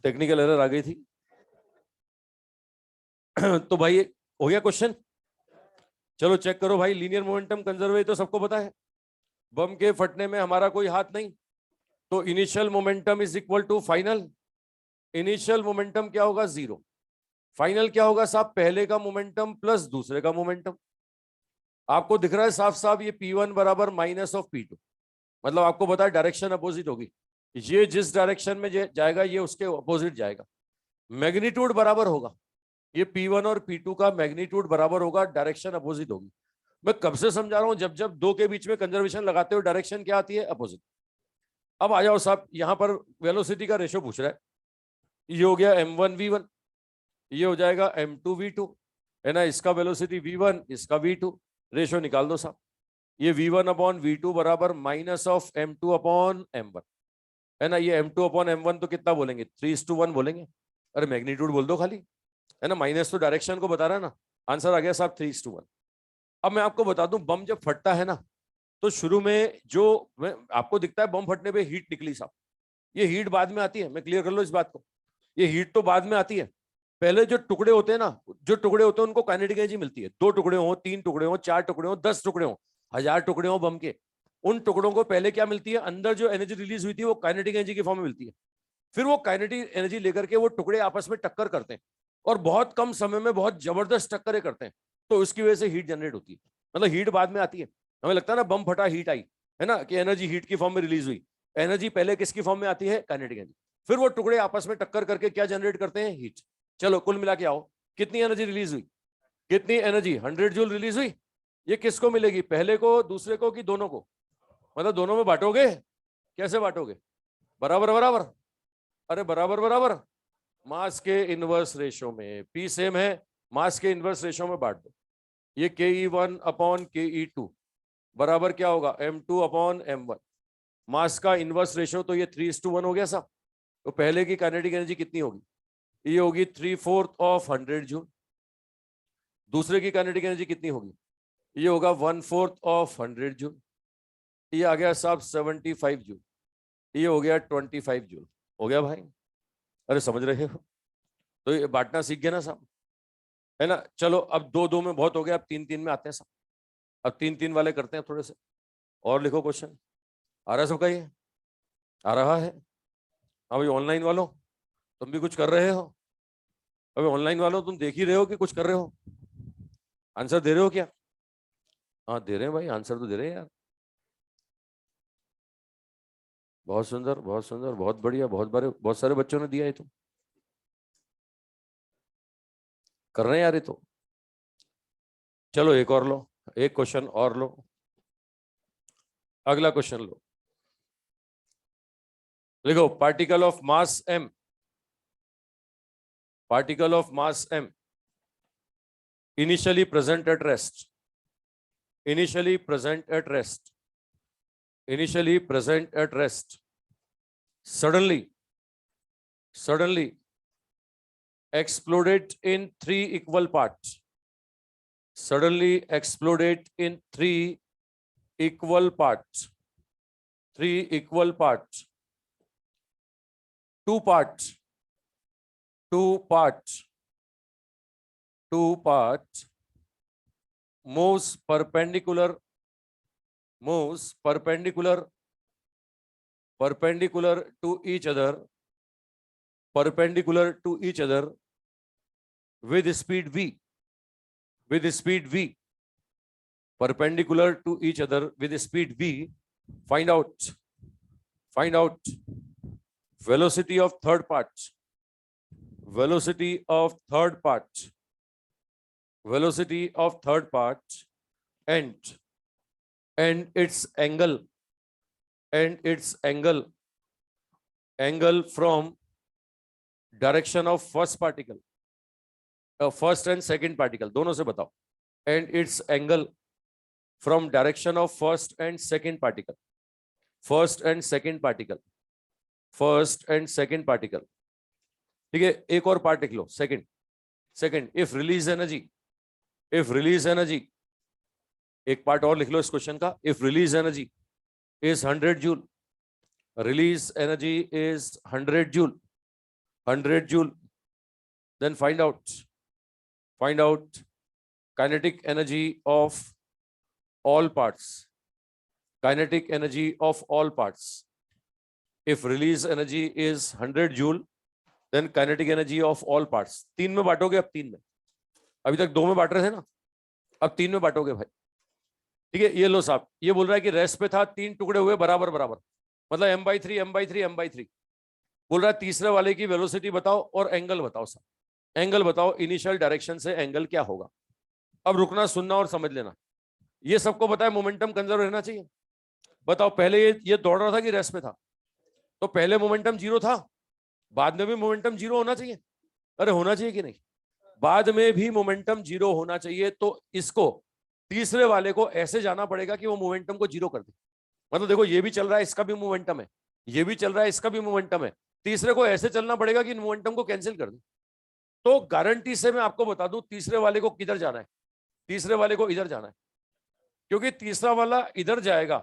technical error आ गई थी। तो भाई हो गया क्वेश्चन। चलो चेक करो भाई, लीनियर मोमेंटम कंजर्व तो सबको पता है, बम के फटने में हमारा कोई हाथ नहीं। तो initial momentum is equal to final. Initial momentum क्या होगा? जीरो। फाइनल क्या होगा साहब? पहले का मोमेंटम प्लस दूसरे का मोमेंटम। आपको दिख रहा है साफ साफ, ये P1 बराबर माइनस ऑफ P2, मतलब आपको पता है डायरेक्शन अपोजिट होगी। ये जिस डायरेक्शन में जाएगा ये उसके अपोजिट जाएगा। मैग्नीट्यूड बराबर होगा, ये P1 और P2 का मैग्नीट्यूड बराबर होगा, डायरेक्शन अपोजिट होगी। मैं कब से समझा रहा हूं, जब जब दो के बीच में कंजर्वेशन लगाते हो डायरेक्शन क्या आती है? अपोजिट। अब आ जाओ साहब, यहां पर वेलोसिटी का रेशो पूछ रहा है। ये हो गया m1v1, ये हो जाएगा m2v2, है ना। इसका वेलोसिटी v1, इसका v2, रेशो निकाल दो साहब। ये v1 अपॉन v2 बराबर minus of m2 upon m1, है ना। ये m2 अपॉन m1 तो कितना बोलेंगे? 3:1 बोलेंगे। अरे मैग्नीट्यूड बोल दो खाली, है ना। माइनस तो डायरेक्शन को बता रहा है ना। आंसर आ गया साहब 3:1। अब मैं आपको बता दूं, बम जब फटता है ना, तो शुरू में जो आपको दिखता है बम फटने पे हीट निकली साहब, ये हीट बाद में आती है। मैं क्लियर कर लो इस बात को, ये हीट तो बाद में आती है। पहले जो टुकड़े होते हैं ना, जो टुकड़े होते हैं उनको काइनेटिक एनर्जी मिलती है। 2 टुकड़े हो, 3 टुकड़े हो, 4 टुकड़े हो, 10 टुकड़े हो, 1000 टुकड़े हो बम के, उन टुकड़ों को पहले क्या मिलती है? अंदर जो एनर्जी रिलीज हुई थी वो काइनेटिक एनर्जी के फॉर्म में मिलती है। फिर वो काइनेटिक एनर्जी लेकर के वो टुकड़े आपस में टक्कर करते हैं, और बहुत कम समय में बहुत जबरदस्त टक्करें करते हैं। तो उसकी वजह से हीट जनरेट होती है। मतलब हीट बाद में आती है। हमें लगता है ना बम फटा हीट आई, है ना, कि एनर्जी हीट की फॉर्म में रिलीज हुई। एनर्जी पहले किसकी फॉर्म में आती है? Kinetic energy. फिर वो टुकड़े आपस में टक्कर करके क्या जनरेट करते हैं? हीट। चलो कुल मिला के आओ, कितनी एनर्जी रिलीज हुई? कितनी एनर्जी? 100 जूल रिलीज हुई। ये किसको मिलेगी? पहले को, दूसरे को, कि दोनों को? मतलब दोनों में बांटोगे? कैसे बांटोगे? बराबर बराबर? अरे बराबर बराबर, मास के इनवर्स रेशो में। पी सेम है, मास के इनवर्स रेशो में बांट दो। ये ke1 अपॉन ke2 बराबर क्या होगा? m2 upon m1। मास का इनवर्स रेशो तो ये 3:1 हो गया साहब। तो पहले की काइनेटिक एनर्जी कितनी होगी? ये होगी 3/4 ऑफ 100 जूल। दूसरे की काइनेटिक एनर्जी कितनी होगी? ये होगा 1/4 ऑफ 100 जूल। ये आ गया साहब 75 जूल। ये हो गया 25 जूल। हो गया भाई? अरे समझ रहे हो? तो ये बांटना सीख गया ना साहब, है ना। चलो अब 2-2 में बहुत हो गया, अब 3-3 में आते हैं साहब। अब 3-3 वाले करते हैं थोड़े से। और लिखो क्वेश्चन। आ रहा है सबका? ये आ रहा है? अभी ऑनलाइन वालों, तुम भी कुछ कर रहे हो? अभी ऑनलाइन वालों, तुम देख ही रहे हो कि कुछ कर रहे हो? आंसर दे रहे हो क्या? हाँ दे रहे हैं भाई, आंसर तो दे रहे हैं यार। बहुत सुंदर, बहुत सुंदर, बहुत बढ़िया, बहुत सारे बच्चों ने दिया है। तो कर रहे हैं यार ये तो। चलो एक और लो, एक क्वेश्चन और लो। अगला क्वेश्चन लो। लिखो, particle of mass m, particle of mass m initially present at rest, initially present at rest, initially present at rest, suddenly exploded in 3 equal parts, suddenly exploded in 3 equal parts, 3 equal parts, 2 parts, 2 parts, 2 parts, moves perpendicular to each other, perpendicular to each other with speed v, perpendicular to each other with speed v. Find out velocity of third part, velocity of third part, velocity of third part, and its angle, angle from direction of first particle, first and second particle, दोनों से बताओ। and its angle from direction of first and second particle, first and second particle, first and second particle। ठीक है, एक और part लिख लो, second if release energy, एक part और लिख लो इस क्वेश्चन का। If release energy is 100 joule, release energy is 100 joule, 100 joule. Then find out kinetic energy of all parts, kinetic energy of all parts. If release energy is 100 joule, then kinetic energy of all parts. 3 में बांटोगे, अब 3 में, अभी तक 2 में बांट रहे थे ना, अब 3 में बांटोगे भाई। ठीक है, ये लो साहब, ये बोल रहा है कि रेस्ट पे था, 3 टुकड़े हुए बराबर बराबर, मतलब m/3 m/3 m/3। बोल रहा है तीसरे वाले की वेलोसिटी बताओ और एंगल बताओ साहब, एंगल बताओ, इनिशियल डायरेक्शन से एंगल क्या होगा। अब रुकना, सुनना और समझ लेना। ये सबको पता है मोमेंटम कंजर्व रहना चाहिए। बताओ, पहले ये दौड़ रहा था कि रेस्ट में था, तो पहले मोमेंटम 0 था, बाद में भी मोमेंटम 0 होना चाहिए। अरे होना चाहिए कि नहीं, बाद में भी मोमेंटम 0 होना चाहिए। तो इसको तीसरे वाले को ऐसे जाना पड़ेगा कि वो मोमेंटम को 0 कर दे। मतलब देखो, ये भी चल रहा है, इसका भी मोमेंटम है, ये भी चल रहा है, इसका भी मोमेंटम है, तीसरे को ऐसे चलना पड़ेगा कि मोमेंटम को कैंसिल कर दे। तो गारंटी से मैं आपको बता दूं, तीसरे वाले को किधर जाना है, तीसरे वाले को इधर जाना है, क्योंकि तीसरा वाला इधर जाएगा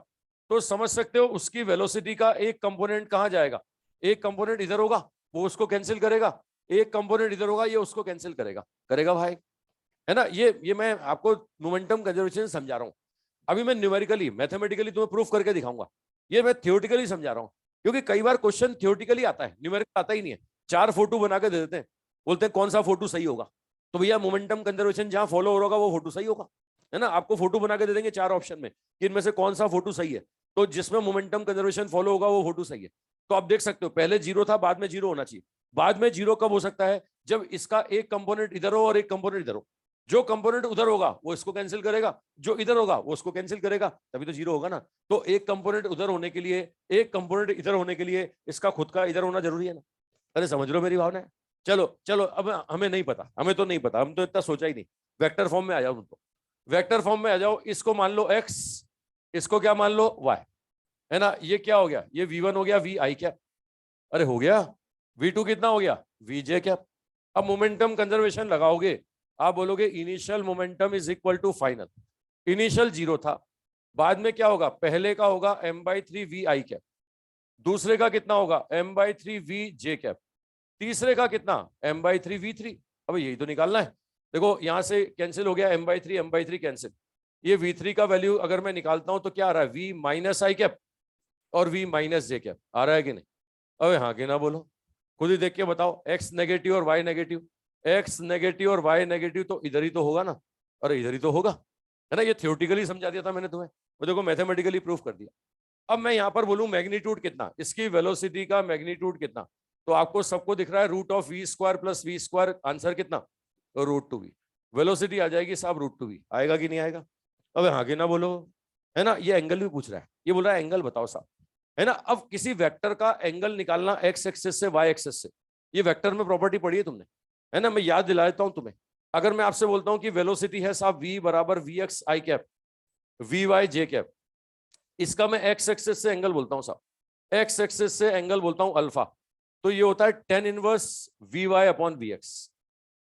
तो समझ सकते हो उसकी वेलोसिटी का एक कंपोनेंट कहां जाएगा, एक कंपोनेंट इधर होगा, वो उसको कैंसिल करेगा, एक कंपोनेंट इधर होगा, ये उसको कैंसिल करेगा, करेगा भाई, है ना। ये मैं आपको मोमेंटम कंजर्वेशन समझा रहा हूं। अभी मैं न्यूमेरिकली मैथमेटिकली तुम्हें प्रूफ करके दिखाऊंगा, ये मैं थियोरेटिकली समझा रहा हूं, क्योंकि कई बार क्वेश्चन थियोरेटिकली आता है, न्यूमेरिकल आता ही नहीं है। 4 फोटो बना के दे देते हैं, बोलते हैं कौन सा फोटो सही होगा, तो भैया मोमेंटम कंजर्वेशन जहां फॉलो हो रहा होगा वो फोटो सही होगा, है ना। आपको फोटो बना के दे देंगे 4 ऑप्शन में कि इनमें से कौन सा फोटो सही है, तो जिसमें मोमेंटम कंजर्वेशन फॉलो होगा वो फोटो सही है। तो आप देख सकते हो, पहले 0 था, बाद में 0 होना चाहिए। बाद में 0 कब हो सकता है, जब इसका एक कंपोनेंट इधर हो और एक कंपोनेंट इधर हो। जो कंपोनेंट उधर होगा वो इसको कैंसिल करेगा, जो इधर होगा वो उसको कैंसिल करेगा, तभी तो 0 होगा ना। तो एक कंपोनेंट उधर होने के लिए, एक कंपोनेंट इधर होने के लिए इसका खुद का इधर होना जरूरी है ना। अरे समझ लो मेरी भावना है। चलो चलो, अब हमें नहीं पता, हमें तो नहीं पता, हम तो इतना सोचा ही नहीं। वेक्टर फॉर्म में आ जाओ, तुम वेक्टर फॉर्म में आ जाओ। इसको मान लो x, इसको क्या मान लो y, है ना। ये क्या हो गया, ये v1 हो गया, vi क्या, अरे हो गया, v2 कितना हो गया, vj क्या। अब मोमेंटम कंजर्वेशन लगाओगे, आप बोलोगे initial momentum is equal to final. Initial 0 था, बाद में क्या होगा, पहले का होगा m/3 vi कैप, दूसरे का कितना होगा m/3 vj कैप, तीसरे का कितना m/3 v3। अब यही तो निकालना है। देखो यहां से कैंसिल हो गया, m/3 कैंसिल, ये v3 का वैल्यू अगर मैं निकालता हूं तो क्या आ रहा है, v माइनस आई कैप और v माइनस जे कैप, आ रहा है कि नहीं। अबे हाँ कि ना बोलो, खुद ही देख के बताओ। x नेगेटिव और y नेगेटिव, x नेगेटिव और y नेगेटिव, तो इधर ही तो होगा ना, अरे इधर ही तो होगा, है ना। ये थ्योरेटिकली समझा दिया था मैंने तुम्हें, वो देखो मैथमेटिकली प्रूफ कर दिया। अब मैं यहाँ पर बोलूं मैग्नीट्यूड कितना, इसकी वेलोसिटी का मैग्नीट्यूड कितना, तो आपको सबको दिख रहा है √(v² + v²), आंसर कितना, √2v। वेलोसिटी आ जाएगी साहब √2v, आएगा कि नहीं आएगा। अब हाँ कि ना बोलो, है ना। ये एंगल भी पूछ रहा है, ये बोल रहा है एंगल बताओ साहब, है ना। अब किसी वेक्टर का एंगल निकालना एक्स एक्सिस से वाई एक्सिस से, ये वेक्टर में प्रॉपर्टी पढ़ी है तुमने, है ना। मैं याद दिला देता हूं तुम्हें। अगर मैं आपसे बोलता हूं कि वेलोसिटी है साहब v बराबर vx i cap vy j cap, इसका मैं एक्स एक्सिस से एंगल बोलता हूं साहब, एक्स एक्सिस से एंगल बोलता हूं अल्फा, तो ये होता है tan inverse vy upon vx,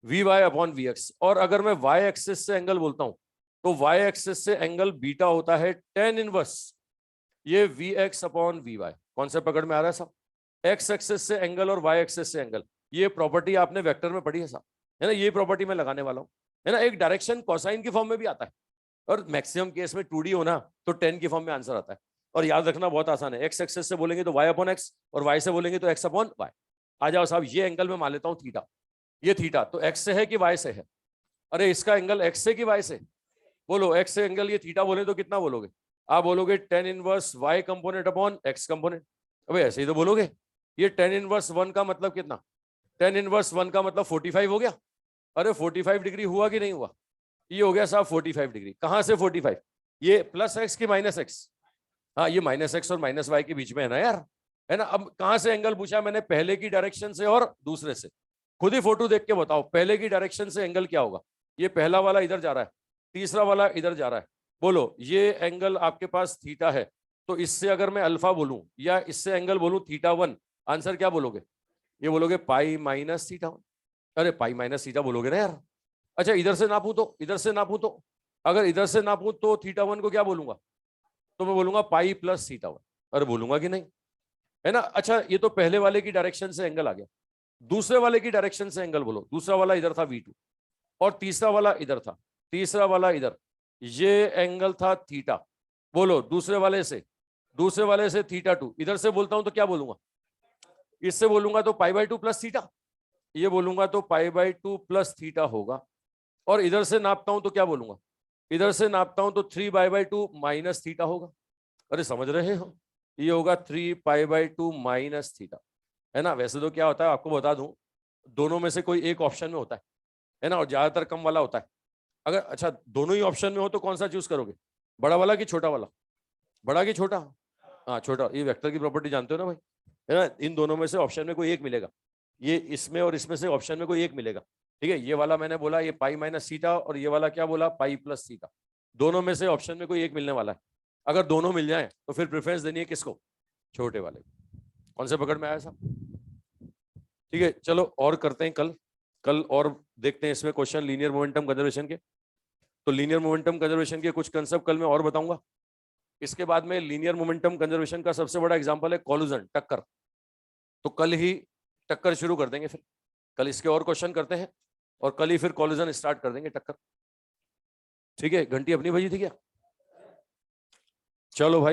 vy upon vx। और अगर मैं y एक्सिस से एंगल बोलता हूं तो y एक्सिस से एंगल बीटा होता है tan इनवर्स ये vx अपॉन vy। कौन से पकड़ में आ रहा है साहब, एक्स एक्सिस से एंगल और वाई एक्सिस से एंगल, ये प्रॉपर्टी आपने वेक्टर में पढ़ी है साहब, है ना। ये प्रॉपर्टी मैं लगाने वाला हूं, है ना। एक डायरेक्शन कोसाइन की फॉर्म में भी आता है, और मैक्सिमम केस में 2D होना तो 10 की फॉर्म में आंसर आता है। और याद रखना बहुत आसान है, एक्स एक्सिस से बोलेंगे तो वाई अपॉन एक्स, और वाई से बोलेंगे तो एक्स अपॉन वाई। आ जाओ साहब, ये एंगल में मान लेता हूं थीटा, ये थीटा तो एक्स से है कि वाई से है, अरे इसका एंगल एक्स से कि वाई से, बोलो एक्स से एंगल ये थीटा बोले तो कितना बोलोगे, आप बोलोगे tan inverse y component upon x component. अबे ऐसे ही तो बोलोगे। ये tan इनवर्स 1 का मतलब कितना, tan इनवर्स 1 का मतलब 45 हो गया। अरे 45 डिग्री हुआ कि नहीं हुआ, ये हो गया साहब 45 डिग्री। कहां से 45, ये प्लस एक्स की माइनस एक्स, हाँ ये माइनस एक्स और माइनस वाई के बीच में है ना यार, है ना। अब कहां से एंगल पूछा मैंने, पहले की डायरेक्शन से और दूसरे से। खुद ही फोटो देख के बताओ, पहले की डायरेक्शन से एंगल क्या होगा, ये पहला वाला इधर जा रहा है, तीसरा वाला इधर जा रहा है, बोलो ये एंगल आपके पास थीटा है, तो इससे अगर मैं अल्फा बोलूं या इससे एंगल बोलूं θ1, आंसर क्या बोलोगे, ये बोलोगे पाई माइनस θ1। अरे पाई माइनस थीटा बोलोगे ना यार। अच्छा इधर से नापूं तो, इधर से नापूं तो, अगर इधर से नापूं तो θ1 को क्या बोलूंगा, तो मैं बोलूंगा पाई प्लस θ1। अरे बोलूंगा कि नहीं, है ना। अच्छा, ये तो पहले वाले की डायरेक्शन से एंगल आ गया। दूसरे वाले की डायरेक्शन से एंगल बोलो। दूसरा वाला इधर था V2 और तीसरा वाला इधर था, तीसरा वाला इधर, ये एंगल था थीटा। बोलो दूसरे वाले से θ2। इधर से बोलता हूं तो क्या बोलूंगा, इससे बोलूंगा तो π/2 प्लस थीटा, ये बोलूंगा तो π/2 प्लस थीटा होगा। और इधर से नापता हूं तो क्या बोलूंगा, इधर से नापता हूं तो 3π/2 माइनस थीटा होगा। अरे समझ रहे हो, ये होगा 3π/2 माइनस थीटा, है ना। वैसे तो क्या होता है आपको बता दूं, दोनों में से कोई एक ऑप्शन में होता है ना, और ज्यादातर कम वाला होता है। अगर अच्छा दोनों ही ऑप्शन में हो तो कौन सा चूज करोगे, बड़ा वाला कि छोटा वाला, बड़ा कि छोटा। हाँ छोटा, ये वेक्टर की प्रॉपर्टी जानते हो ना भाई, है ना। इन दोनों में से ऑप्शन में कोई एक मिलेगा, ये इसमें और इसमें से ऑप्शन में कोई एक मिलेगा। ठीक है, ये वाला मैंने बोला ये पाई माइनस थीटा, और ये वाला क्या बोला पाई प्लस थीटा। दोनों में से ऑप्शन में कोई एक मिलने वाला है। अगर दोनों मिल जाए तो फिर प्रेफरेंस देनी है किसको, छोटे वाले। कौन से पकड़ में आया साहब। ठीक है चलो और करते हैं कल और देखते हैं इसमें क्वेश्चन लीनियर मोमेंटम कंजर्वेशन के। तो लीनियर मोमेंटम कंजर्वेशन के कुछ कंसेप्ट कल मैं और बताऊंगा। इसके बाद में लीनियर मोमेंटम कंजर्वेशन का सबसे बड़ा एग्जांपल है कॉल्यूजन, टक्कर। तो कल ही टक्कर शुरू कर देंगे, फिर कल इसके और क्वेश्चन करते हैं और कल ही फिर कॉल्यूजन स्टार्ट कर देंगे, टक्कर। ठीक है, घंटी अपनी बजी थी क्या, चलो भाई।